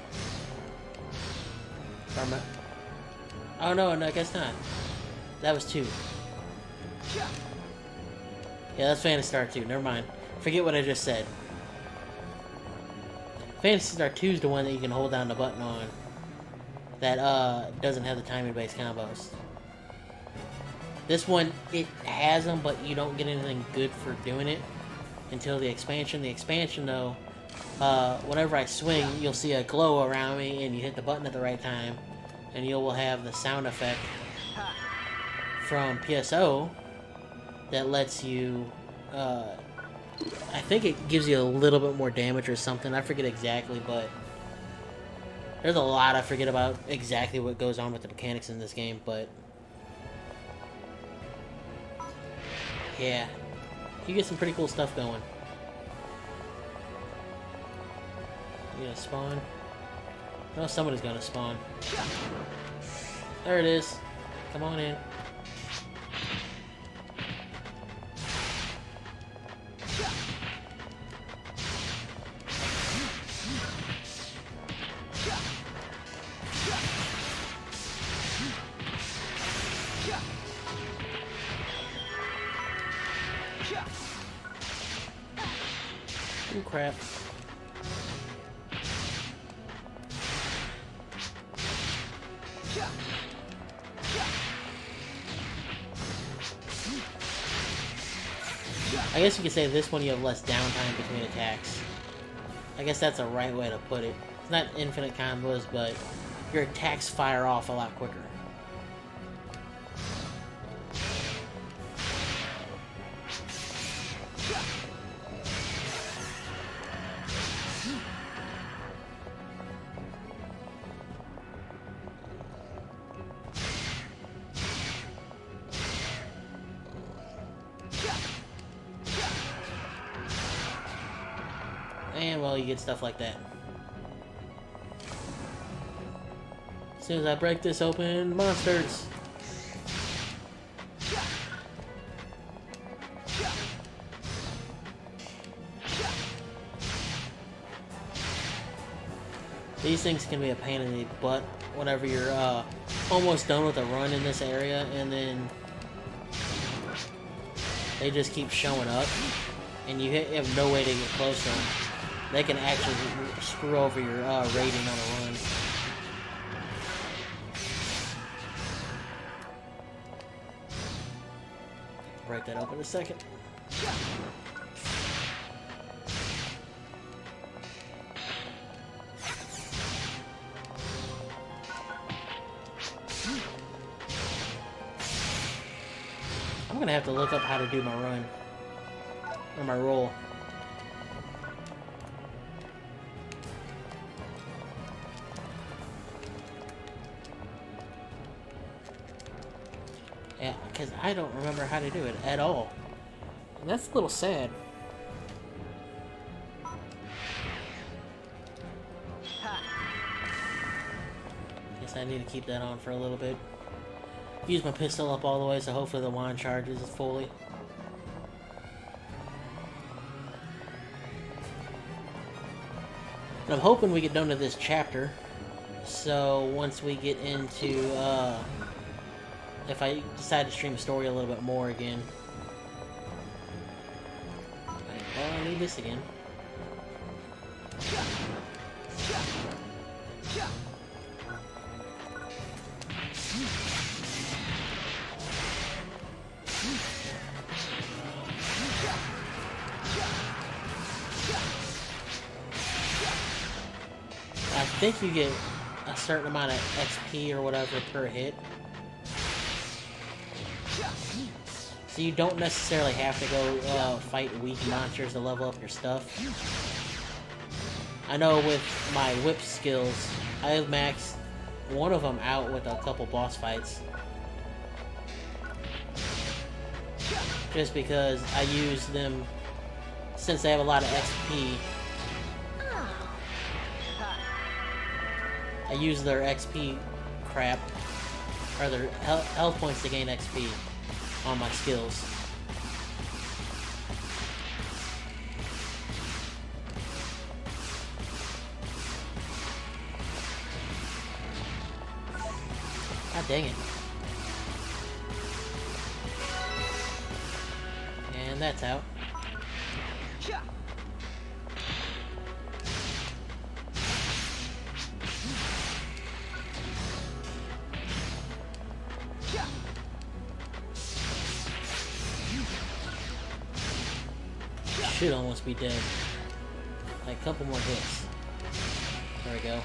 Oh no, I guess not. That was 2. Yeah, that's Phantasy Star 2. Never mind. Forget what I just said. Phantasy Star 2 is the one that you can hold down the button on. That doesn't have the timing-based combos. This one, it has them, but you don't get anything good for doing it until the expansion. The expansion, though, whenever I swing, you'll see a glow around me, and you hit the button at the right time, and you will have the sound effect from PSO that lets you, I think it gives you a little bit more damage or something. I forget exactly, but there's a lot I forget about exactly what goes on with the mechanics in this game, but yeah, you get some pretty cool stuff going. You gonna spawn? No, somebody's gonna spawn. There it is. Come on in. Oh crap. I guess you could say this one you have less downtime between attacks. I guess that's a right way to put it. It's not infinite combos, but your attacks fire off a lot quicker. And, well, you get stuff like that. As soon as I break this open, monsters! These things can be a pain in the butt whenever you're almost done with a run in this area, and then they just keep showing up, and you have no way to get close to them. They can actually screw over your rating on a run. Break that open a second. I'm gonna have to look up how to do my run. Or my roll. Yeah, because I don't remember how to do it at all. And that's a little sad. Guess I need to keep that on for a little bit. Use my pistol up all the way, so hopefully the wand charges fully. And I'm hoping we get done to this chapter. So once we get into, if I decide to stream a story a little bit more again. Well, I need this again. I think you get a certain amount of XP or whatever per hit. So you don't necessarily have to go fight weak monsters to level up your stuff. I know with my whip skills, I maxed one of them out with a couple boss fights. Just because I use them, since they have a lot of XP, I use their XP crap, or their health points to gain XP on my skills. God dang it. And that's out. Should almost be dead. Like a couple more hits. There we go.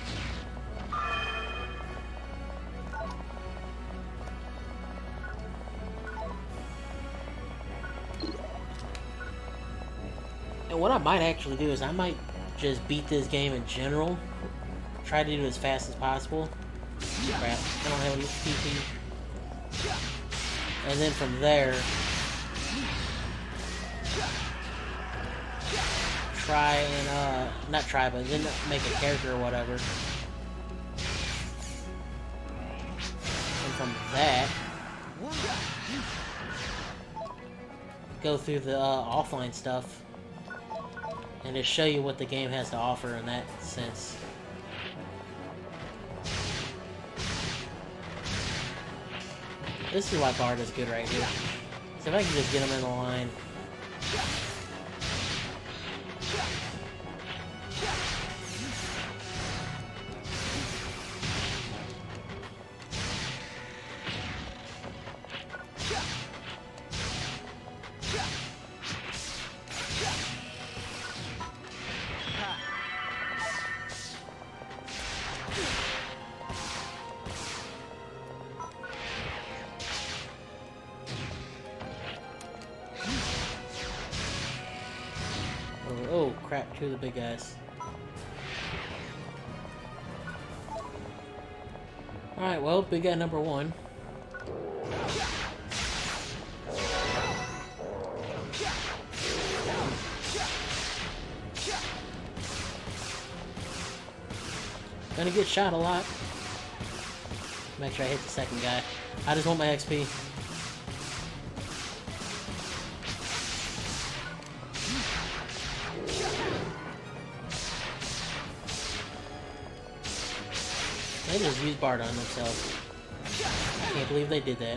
And what I might actually do is I might just beat this game in general. Try to do it as fast as possible. Crap, I don't have any PP. And then from there, try and, not try, but then make a character or whatever. And from that, go through the offline stuff and just show you what the game has to offer in that sense. This is why Bard is good right here. So if I can just get him in the line. Oh crap, two of the big guys. Alright, well, big guy number one. Gonna get shot a lot. Make sure I hit the second guy. I just want my XP. They just used Bard on themselves. I can't believe they did that.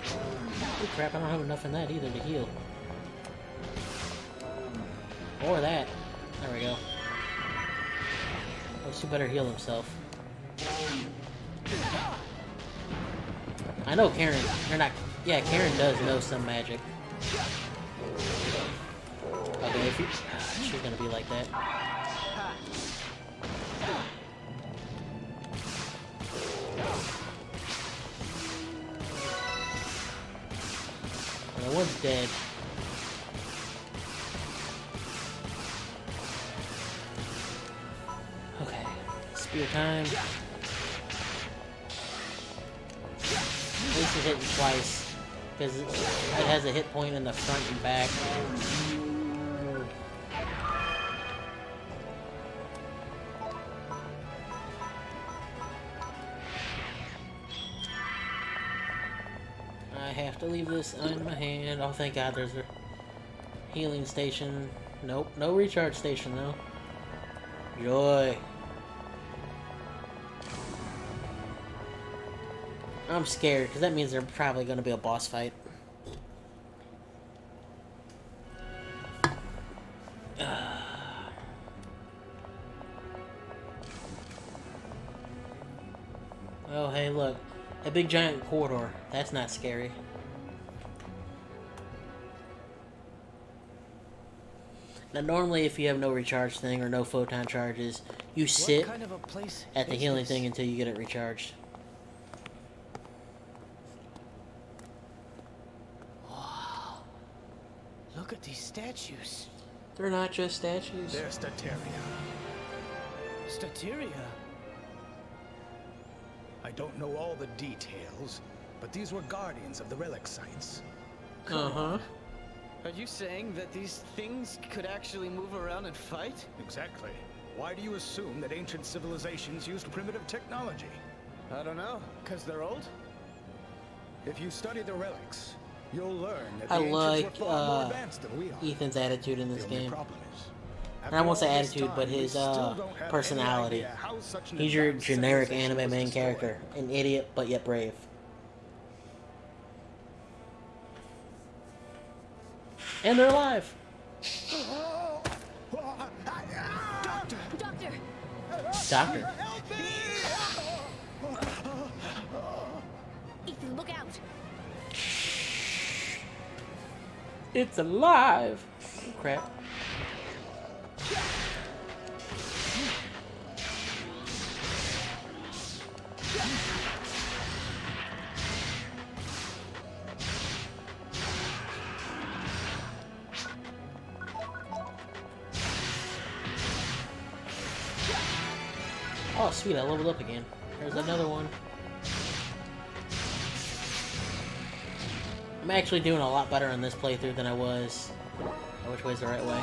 Oh crap, I don't have enough in that either to heal. Or that. There we go. Those two better heal himself. I know Karen, they're not, yeah, Karen does know some magic. Okay, if you, she's gonna be like that. Well, one's dead. Okay, spear time. At least it's hitting twice, because it has a hit point in the front and back. I have to leave this in my hand. Oh, thank God there's a healing station. Nope, no recharge station though. Joy. I'm scared, because that means there's probably going to be a boss fight. Oh, hey, look. A big giant corridor. That's not scary. Now, normally, if you have no recharge thing or no photon charges, you sit What kind of a place at the is healing this? thing until you get it recharged. statues. They're not just statues. They're Stateria. Stateria? I don't know all the details, but these were guardians of the relic sites. Uh-huh. Are you saying that these things could actually move around and fight? Exactly. Why do you assume that ancient civilizations used primitive technology? I don't know. 'Cause they're old? If you study the relics, you'll learn that the I ancients like were far more advanced than we are. Ethan's attitude in The this only game. problem is, And I won't say after all this attitude, but time, we his still don't have any personality. idea how such an He's your advanced generic civilization anime was main destroyed. character. An idiot, but yet brave. And they're alive! Doctor! Doctor. Ethan, look out! It's alive! Oh, crap. Oh, sweet, I leveled up again. There's another one. I'm actually doing a lot better on this playthrough than I was... which way's the right way?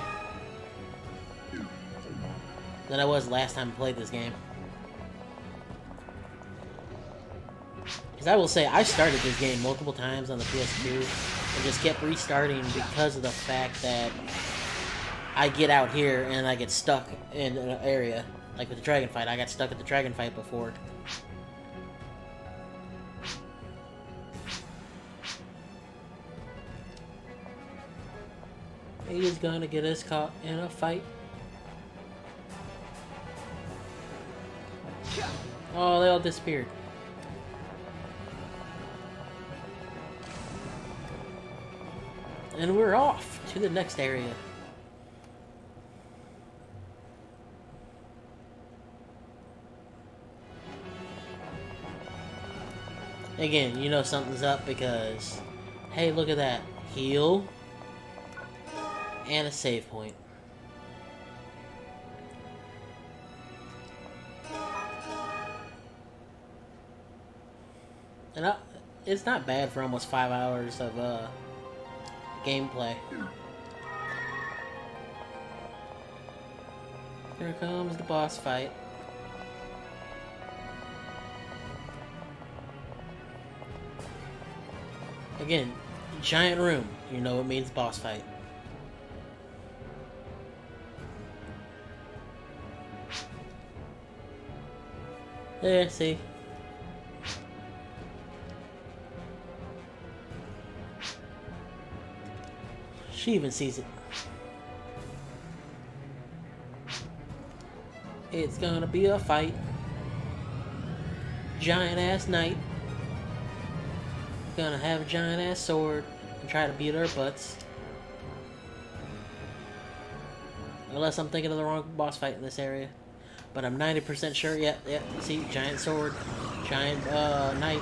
Than I was last time I played this game. Because I will say, I started this game multiple times on the PS2 and just kept restarting because of the fact that I get out here and I get stuck in an area. Like with the dragon fight, I got stuck at the dragon fight before. He's gonna get us caught in a fight. Oh, they all disappeared. And we're off to the next area. Again, you know something's up because, hey, look at that. Heal. And a save point. And it's not bad for almost 5 hours of gameplay. Here comes the boss fight. Again, giant room. You know it means boss fight. There, see? She even sees it. It's gonna be a fight. Giant ass knight. Gonna have a giant ass sword and try to beat our butts. Unless I'm thinking of the wrong boss fight in this area. But I'm 90% sure. Yeah, see, giant sword, giant knight.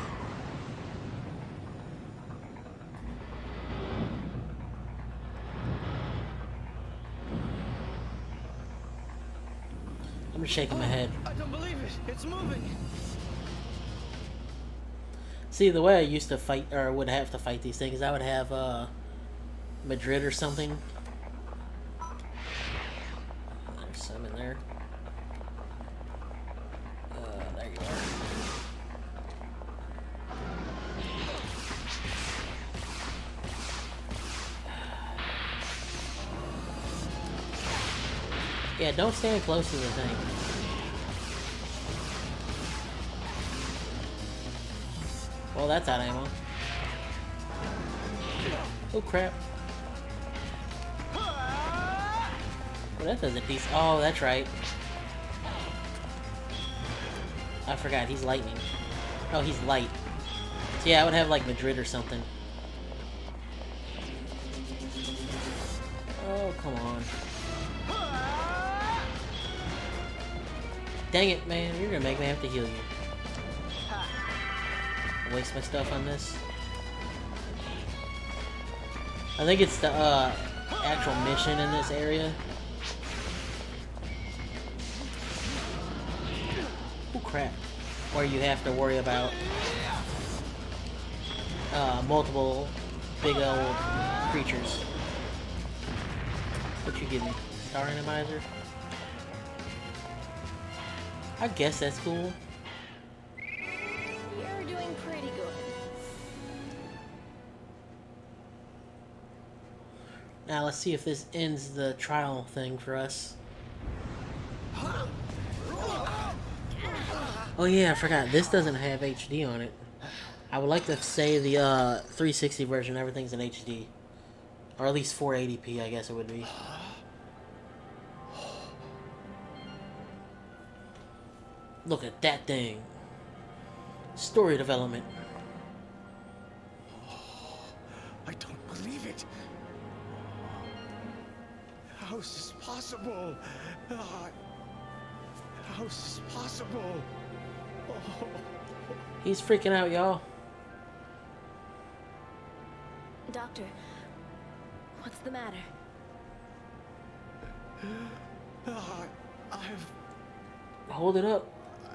I'm just shaking my head. I don't believe it. It's moving. See, the way I used to fight, or would have to fight these things, I would have Madrid or something. There's some in there. There you are. Yeah, don't stand close to the thing. Well, that's out of ammo. Oh crap. Well, that does a decent. Oh, that's right. I forgot, he's lightning. Oh, he's light. So yeah, I would have like Madrid or something. Oh, come on. Dang it, man. You're gonna make me have to heal you. Waste my stuff on this. I think it's the actual mission in this area. Oh crap. Where you have to worry about multiple big old creatures. What you give me? Star Randomizer? I guess that's cool. You're doing pretty good. Now let's see if this ends the trial thing for us. Oh yeah, I forgot. This doesn't have HD on it. I would like to say the 360 version, everything's in HD. Or at least 480p, I guess it would be. Look at that thing. Story development. I don't believe it. How is this possible? How is this possible? Oh. He's freaking out, y'all. Doctor, what's the matter? Hold it up.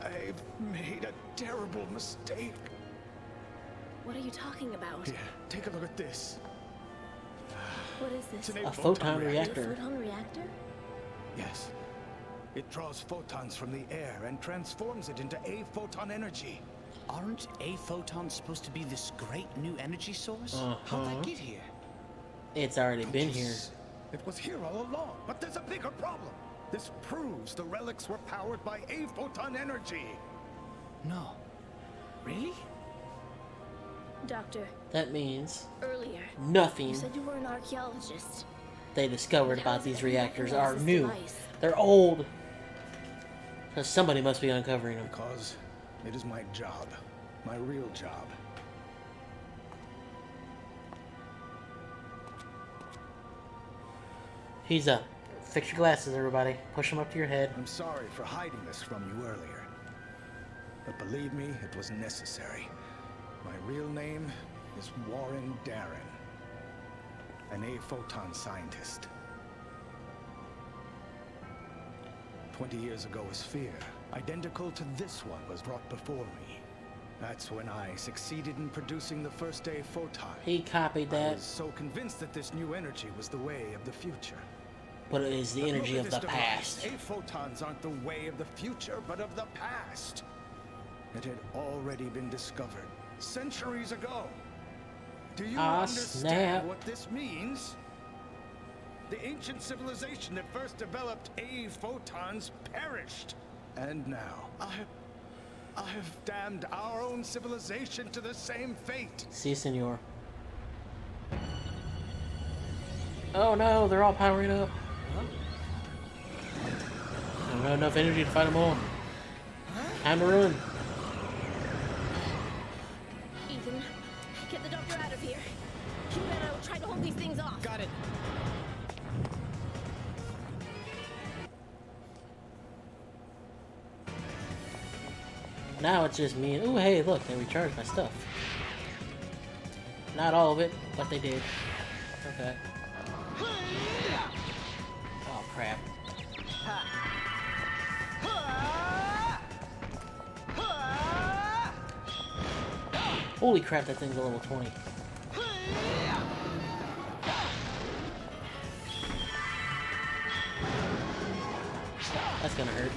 I've made a terrible mistake. What are you talking about? Here, take a look at this. What is this? It's an A photon Your reactor. photon reactor? Yes. It draws photons from the air and transforms it into A-photon energy. Aren't A-photons supposed to be this great new energy source? How'd that get here? It's already been here. It was here all along, but there's a bigger problem. This proves the relics were powered by A-photon energy. No. Really? Doctor, That means earlier, nothing you said you were an archaeologist. they discovered How about is it these that you reactors recognize are this new. device? They're old. Because somebody must be uncovering them. Because it is my job. My real job. He's up. Fix your glasses, everybody. Push them up to your head. I'm sorry for hiding this from you earlier. But believe me, it was necessary. My real name is Warren Darren. An A-photon scientist. 20 years ago, a sphere, identical to this one, was brought before me. That's when I succeeded in producing the first A-photon. He copied I that, was so convinced that this new energy was the way of the future. but it is the But energy look of at the this device. past. A-photons aren't the way of the future, but of the past. It had already been discovered centuries ago. Do you Ah, understand snap. what this means? The ancient civilization that first developed A-photons perished. And now, I have damned our own civilization to the same fate. Si, senor. Oh no, they're all powering up. I don't have enough energy to fight them all. Time to run. Ethan, get the doctor out of here. You better try to hold these things off. Got it. Now it's just me and... Ooh, hey, look, they recharged my stuff. Not all of it, but they did. Okay. Oh, crap. Holy crap, that thing's a level 20. That's gonna hurt.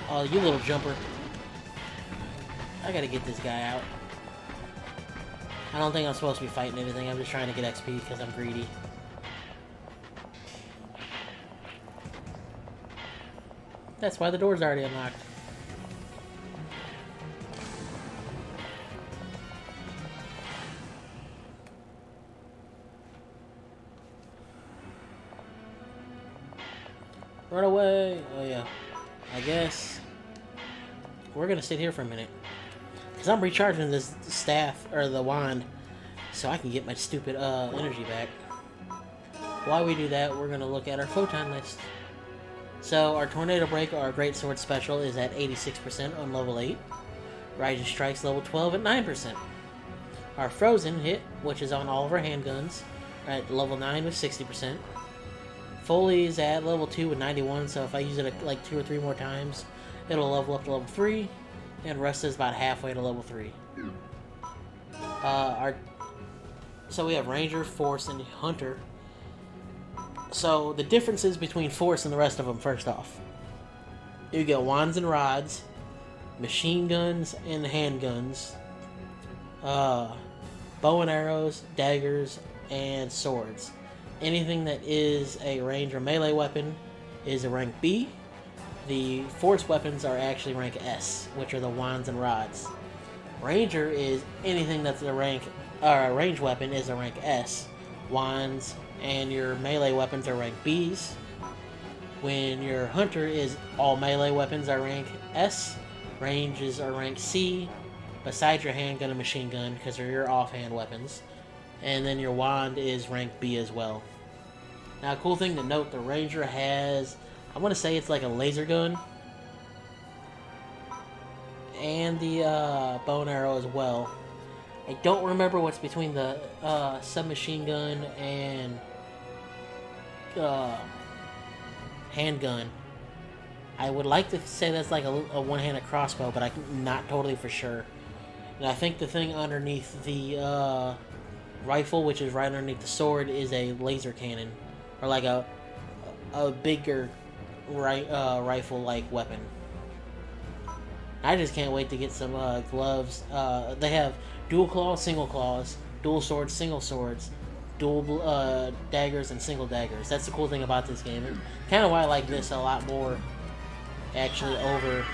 Oh, you little jumper. I gotta get this guy out. I don't think I'm supposed to be fighting anything. I'm just trying to get XP because I'm greedy. That's why the door's already unlocked. Run away! Oh yeah. I guess we're gonna sit here for a minute. Because I'm recharging this staff, or the wand, so I can get my stupid energy back. while we do that, we're going to look at our photon list. So our Tornado Break, our Great Sword Special, is at 86% on level 8. Rising Strike's level 12 at 9%. Our Frozen hit, which is on all of our handguns, at level 9 with 60%. Foley is at level 2 with 91, so if I use it like 2 or 3 more times, it'll level up to level 3. And Rust is about halfway to level 3. So we have Ranger, Force, and Hunter. So the differences between Force and the rest of them, first off. You get wands and rods, machine guns and handguns, bow and arrows, daggers, and swords. Anything that is a range or melee weapon is a rank B. The force weapons are actually rank S, which are the wands and rods. Ranger is anything that's a range weapon is a rank S. Wands and your melee weapons are rank Bs. When your hunter is all melee weapons are rank S. Ranges are rank C. Besides your handgun and machine gun, because they're your offhand weapons. And then your wand is rank B as well. Now, a cool thing to note, the Ranger has, I want to say it's like a laser gun. And the bow and arrow as well. I don't remember what's between the submachine gun and handgun. I would like to say that's like a one-handed crossbow, but I'm not totally for sure. And I think the thing underneath the rifle, which is right underneath the sword, is a laser cannon, or like a bigger rifle-like weapon. I just can't wait to get some gloves. They have dual claws, single claws, dual swords, single swords, dual daggers, and single daggers. That's the cool thing about this game. Kind of why I like this a lot more, actually, over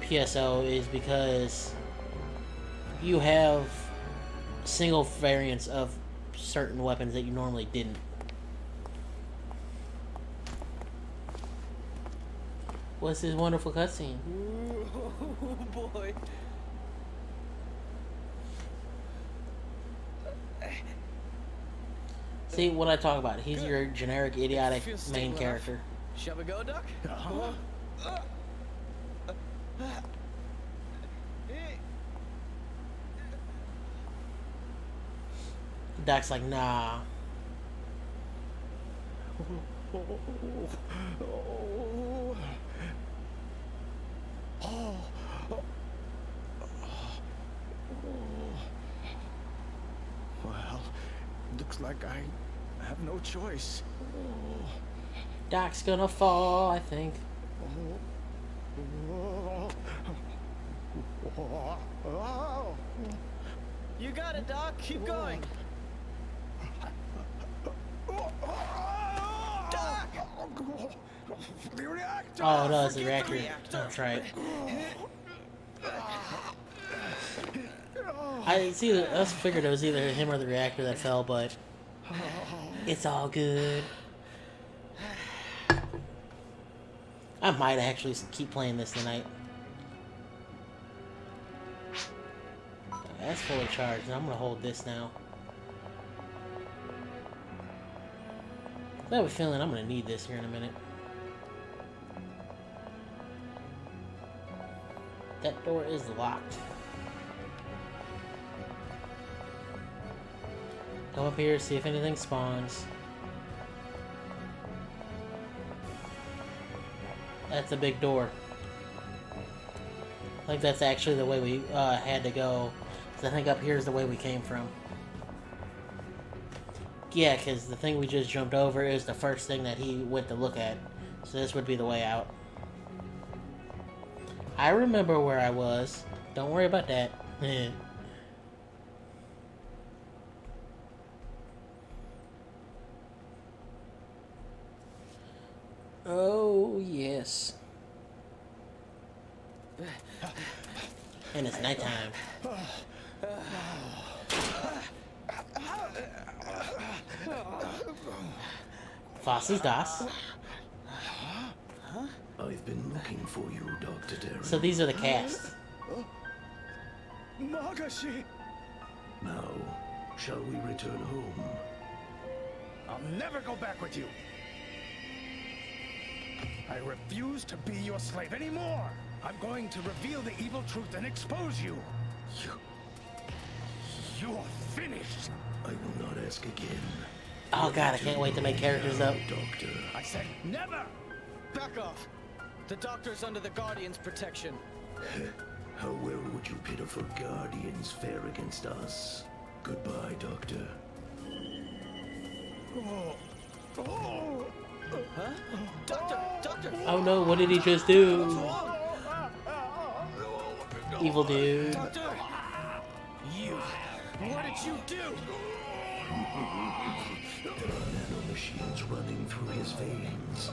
PSO, is because you have single variants of certain weapons that you normally didn't. What's this wonderful cutscene? Oh boy. See what I talk about. He's your generic idiotic main character. Shall we go, Duck? Doc's like, nah. Well, looks like I have no choice. Doc's gonna fall, I think. You got it, Doc. Keep going. Doc! The reactor! Oh, no, it's the reactor. That's right. I figured it was either him or the reactor that fell, but it's all good. I might actually keep playing this tonight. That's fully charged, and I'm gonna hold this now. I have a feeling I'm gonna need this here in a minute. That door is locked. Come up here, see if anything spawns. That's a big door. I think that's actually the way we had to go. 'Cause I think up here is the way we came from. Yeah, because the thing we just jumped over is the first thing that he went to look at. So this would be the way out. I remember where I was. Don't worry about that. Oh, yes. And it's nighttime. Fosses das. I've been looking for you, Dr. Darren. So these are the cast. Magashi! Now, shall we return home? I'll never go back with you. I refuse to be your slave anymore. I'm going to reveal the evil truth and expose you. You're finished. I will not ask again. Oh god, I can't wait to make characters up. Doctor. I said never. Back off. The doctor's under the Guardian's protection. How well would you pitiful guardians fare against us? Goodbye, Doctor. Huh? Doctor! Doctor! Oh no, what did he just do? What's wrong? Evil dude. Doctor! You! What did you do? There are nanomachines running through his veins.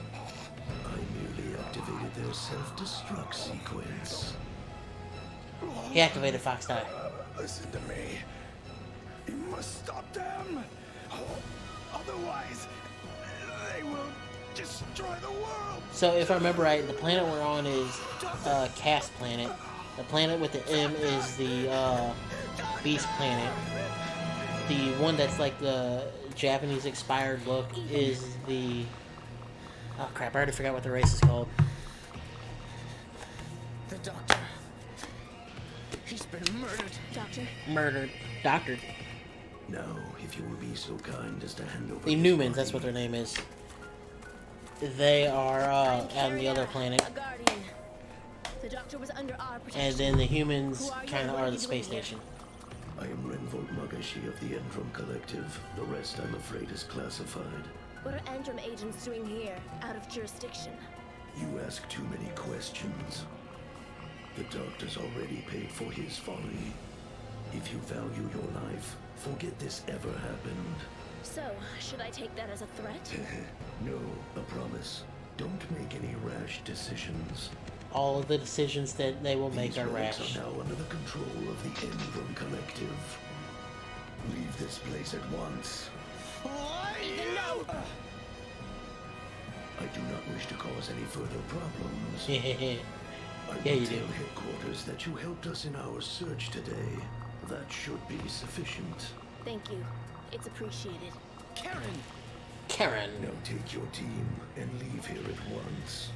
I merely activated their self-destruct sequence. He activated Fox Die. Listen to me. You must stop them. Otherwise, they will destroy the world. So if I remember right, the planet we're on is Cast Planet. The planet with the M is the Beast Planet. The one that's like the Japanese expired look is the... Oh crap, I already forgot what the race is called. The doctor. He's been murdered. Doctor, Murdered. Doctored. Now, if you will be so kind as to hand over The his Newmans, body. that's what their name is. They are out on the other planet. a guardian. The doctor was under our protection. And then the humans kind of are the space station. I am Renvolt Magashi of the Endrum Collective. The rest, I'm afraid, is classified. What are Androm agents doing here, out of jurisdiction? You ask too many questions. The doctor's already paid for his folly. If you value your life, forget this ever happened. So, should I take that as a threat? No, a promise. Don't make any rash decisions. All of the decisions that they will make These are relics rash. are now under the control of the Endrum Collective. Leave this place at once. Ethan, no! I do not wish to cause any further problems. Yeah, I will you tell do. headquarters that you helped us in our search today. That should be sufficient. Thank you. It's appreciated. Karen! Karen. Now take your team and leave here at once.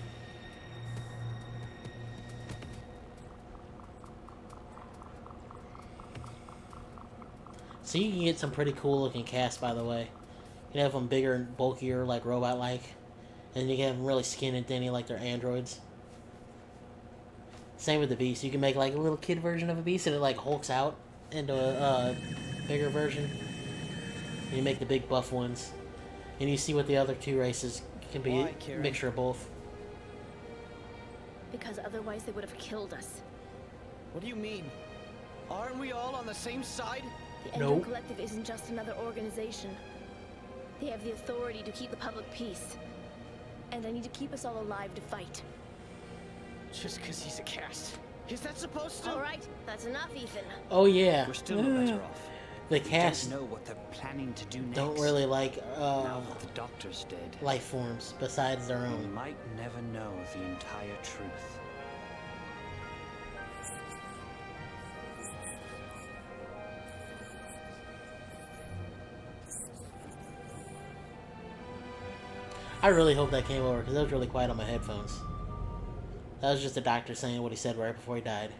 So you can get some pretty cool looking casts, by the way. You can have them bigger and bulkier, like robot-like. And you can have them really skinny and thinny, like they're androids. Same with the beast. You can make like a little kid version of a beast and it like hulks out into a bigger version. And you make the big buff ones. And you see what the other two races can be Why, a Karen? mixture of both. Because otherwise they would have killed us. What do you mean? Aren't we all on the same side? The Endor Nope. Collective isn't just another organization. They have the authority to keep the public peace. And I need to keep us all alive to fight. Just because he's a cast. Is that supposed to? Alright, that's enough, Ethan. Oh yeah. We're still no better off. The We cast don't know what they're planning to do next. don't really like Now that the doctor's dead, life forms besides their we own. might never know the entire truth. I really hope that came over because that was really quiet on my headphones. That was just the doctor saying what he said right before he died.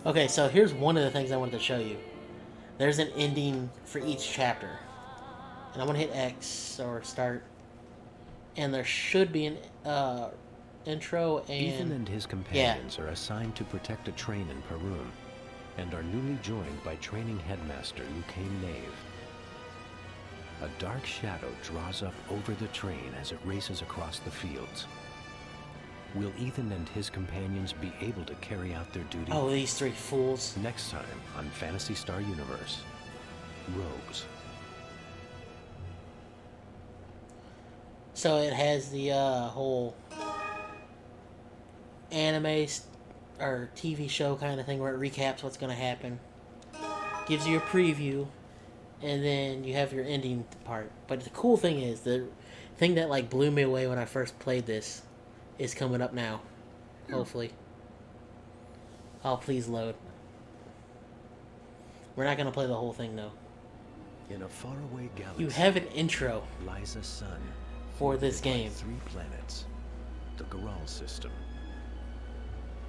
Okay, so here's one of the things I wanted to show you. There's an ending for each chapter. And I'm going to hit X or start. And there should be an intro and... Ethan and his companions are assigned to protect a train in Peru, and are newly joined by training headmaster Lucane Nave. A dark shadow draws up over the train as it races across the fields. Will Ethan and his companions be able to carry out their duty? Oh, these three fools. Next time on Phantasy Star Universe, Rogues. So it has the whole anime or TV show kind of thing where it recaps what's going to happen, gives you a preview, and then you have your ending part. But the cool thing is, the thing that like blew me away when I first played this is coming up now. Hopefully. Oh, please load. We're not gonna play the whole thing though. In a faraway galaxy, You have an intro lies a sun for this orbited by game. 3 planets, the Goral system.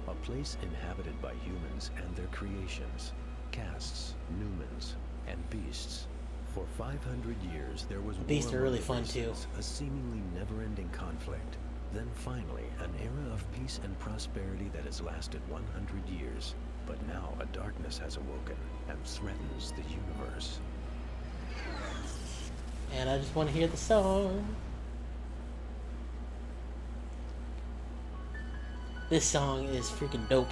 A place inhabited by humans and their creations, castes, numens, and beasts. For 500 years, there was Beasts war are really among the fun, too. races, a seemingly never-ending conflict. Then finally, an era of peace and prosperity that has lasted 100 years. But now a darkness has awoken and threatens the universe. And I just want to hear the song. This song is freaking dope.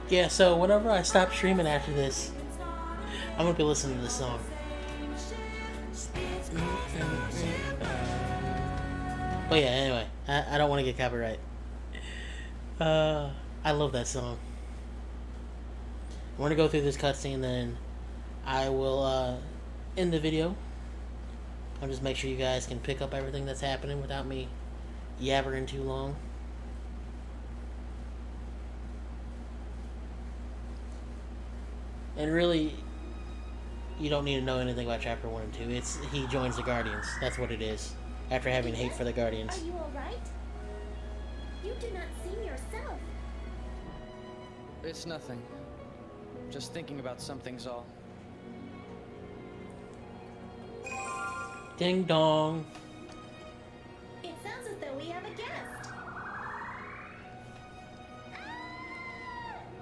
Yeah, so whenever I stop streaming after this, I'm gonna be listening to this song. But yeah, anyway, I don't want to get copyright. I love that song. I'm gonna go through this cutscene, then I will end the video. I'll just make sure you guys can pick up everything that's happening without me yabbering too long. And really, you don't need to know anything about Chapter 1 and 2. It's he joins the Guardians. That's what it is. After having hate for the Guardians. Are you alright? You do not seem yourself. It's nothing. Just thinking about something's all. Ding dong. It sounds as though we have a guest.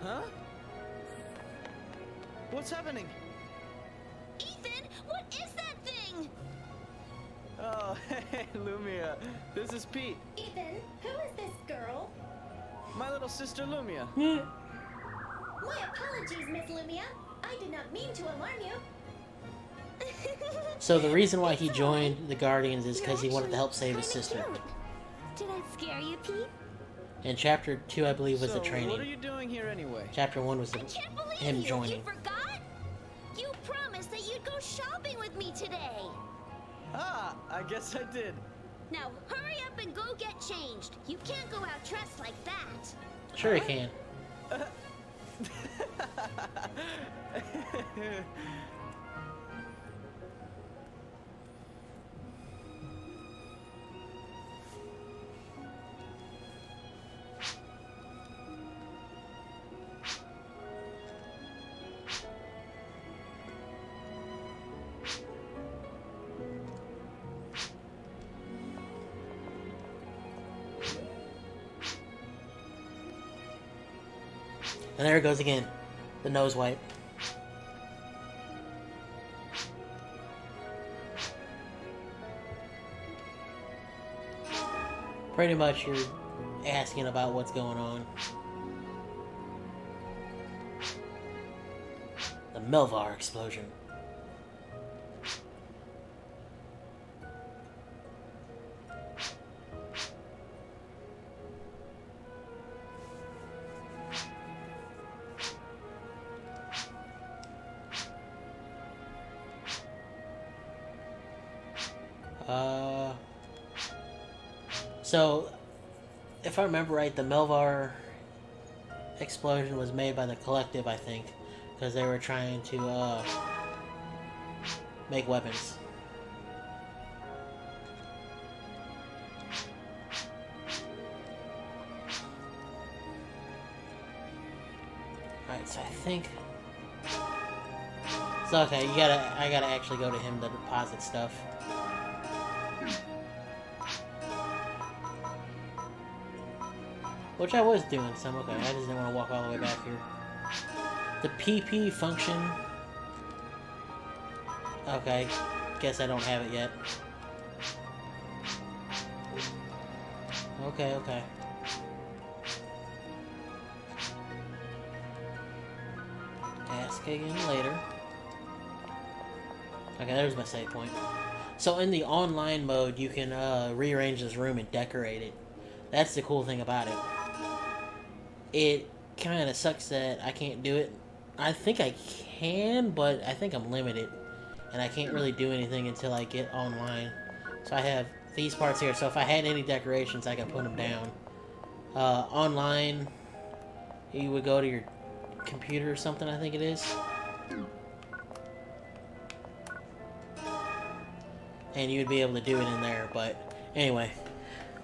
Huh? What's happening? Ethan, what is that thing? Oh, hey, Lumia. This is Pete. Ethan, who is this girl? My little sister Lumia. Yeah. My apologies, Miss Lumia. I did not mean to alarm you. So the reason why he joined the Guardians is because he wanted to help save his sister. Did I scare you, Pete? And Chapter 2, I believe, was So, the training. what are you doing here anyway? Chapter 1 was I can't believe him you. joining. You forgot? You promised that you'd go shopping with me today. Ah, I guess I did. Now hurry up and go get changed. You can't go out dressed like that. Sure he can. And there it goes again. The nose wipe. Pretty much you're asking about what's going on. The Melvar explosion. So, if I remember right, the Melvar explosion was made by the Collective, I think, because they were trying to make weapons. Alright, so I think... So, okay, I gotta actually go to him to deposit stuff. Which I was doing some, okay, I just didn't want to walk all the way back here. The PP function. Okay, guess I don't have it yet. Okay, okay. Ask again later. Okay, there's my save point. So in the online mode, you can rearrange this room and decorate it. That's the cool thing about it. It kind of sucks that I can't do it. I think I can, but I think I'm limited. And I can't really do anything until I get online. So I have these parts here. So if I had any decorations, I can put them down. online. You would go to your computer or something, I think it is. And you would be able to do it in there, but anyway.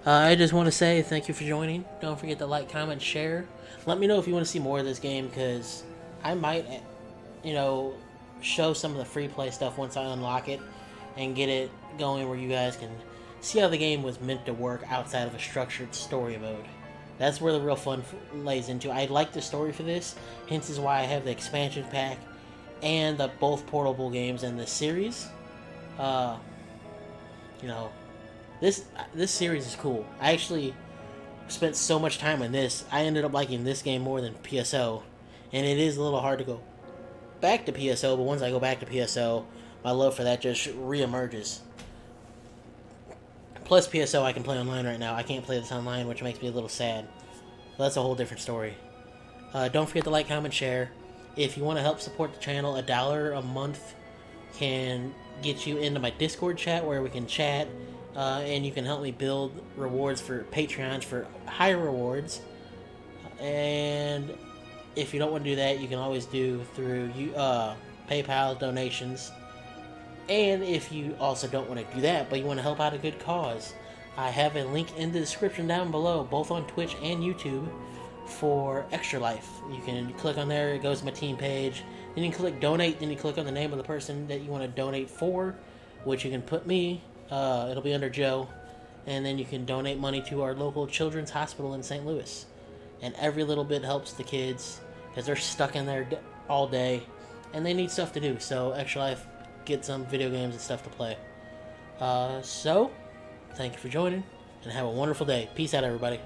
I just want to say thank you for joining. Don't forget to like, comment, share. Let me know if you want to see more of this game, because I might, show some of the free play stuff once I unlock it and get it going where you guys can see how the game was meant to work outside of a structured story mode. That's where the real fun lays into. I like the story for this, hence is why I have the expansion pack and the both portable games in this series. This series is cool. I actually spent so much time on this. I ended up liking this game more than PSO, and it is a little hard to go back to PSO, but once I go back to PSO, my love for that just re-emerges. Plus PSO I can play online right now. I can't play this online, which makes me a little sad. But that's a whole different story. Don't forget to like, comment, share. If you want to help support the channel, $1 a month can get you into my Discord chat where we can chat, and you can help me build rewards for Patreons for higher rewards. And if you don't want to do that, you can always do through PayPal donations. And if you also don't want to do that, but you want to help out a good cause, I have a link in the description down below, both on Twitch and YouTube, for Extra Life. You can click on there, it goes to my team page, then you can click donate, then you click on the name of the person that you want to donate for, which you can put me, it'll be under Joe, and then you can donate money to our local children's hospital in St. Louis. And every little bit helps the kids, because they're stuck in there all day, and they need stuff to do, so Extra Life get some video games and stuff to play. So, thank you for joining, and have a wonderful day. Peace out, everybody.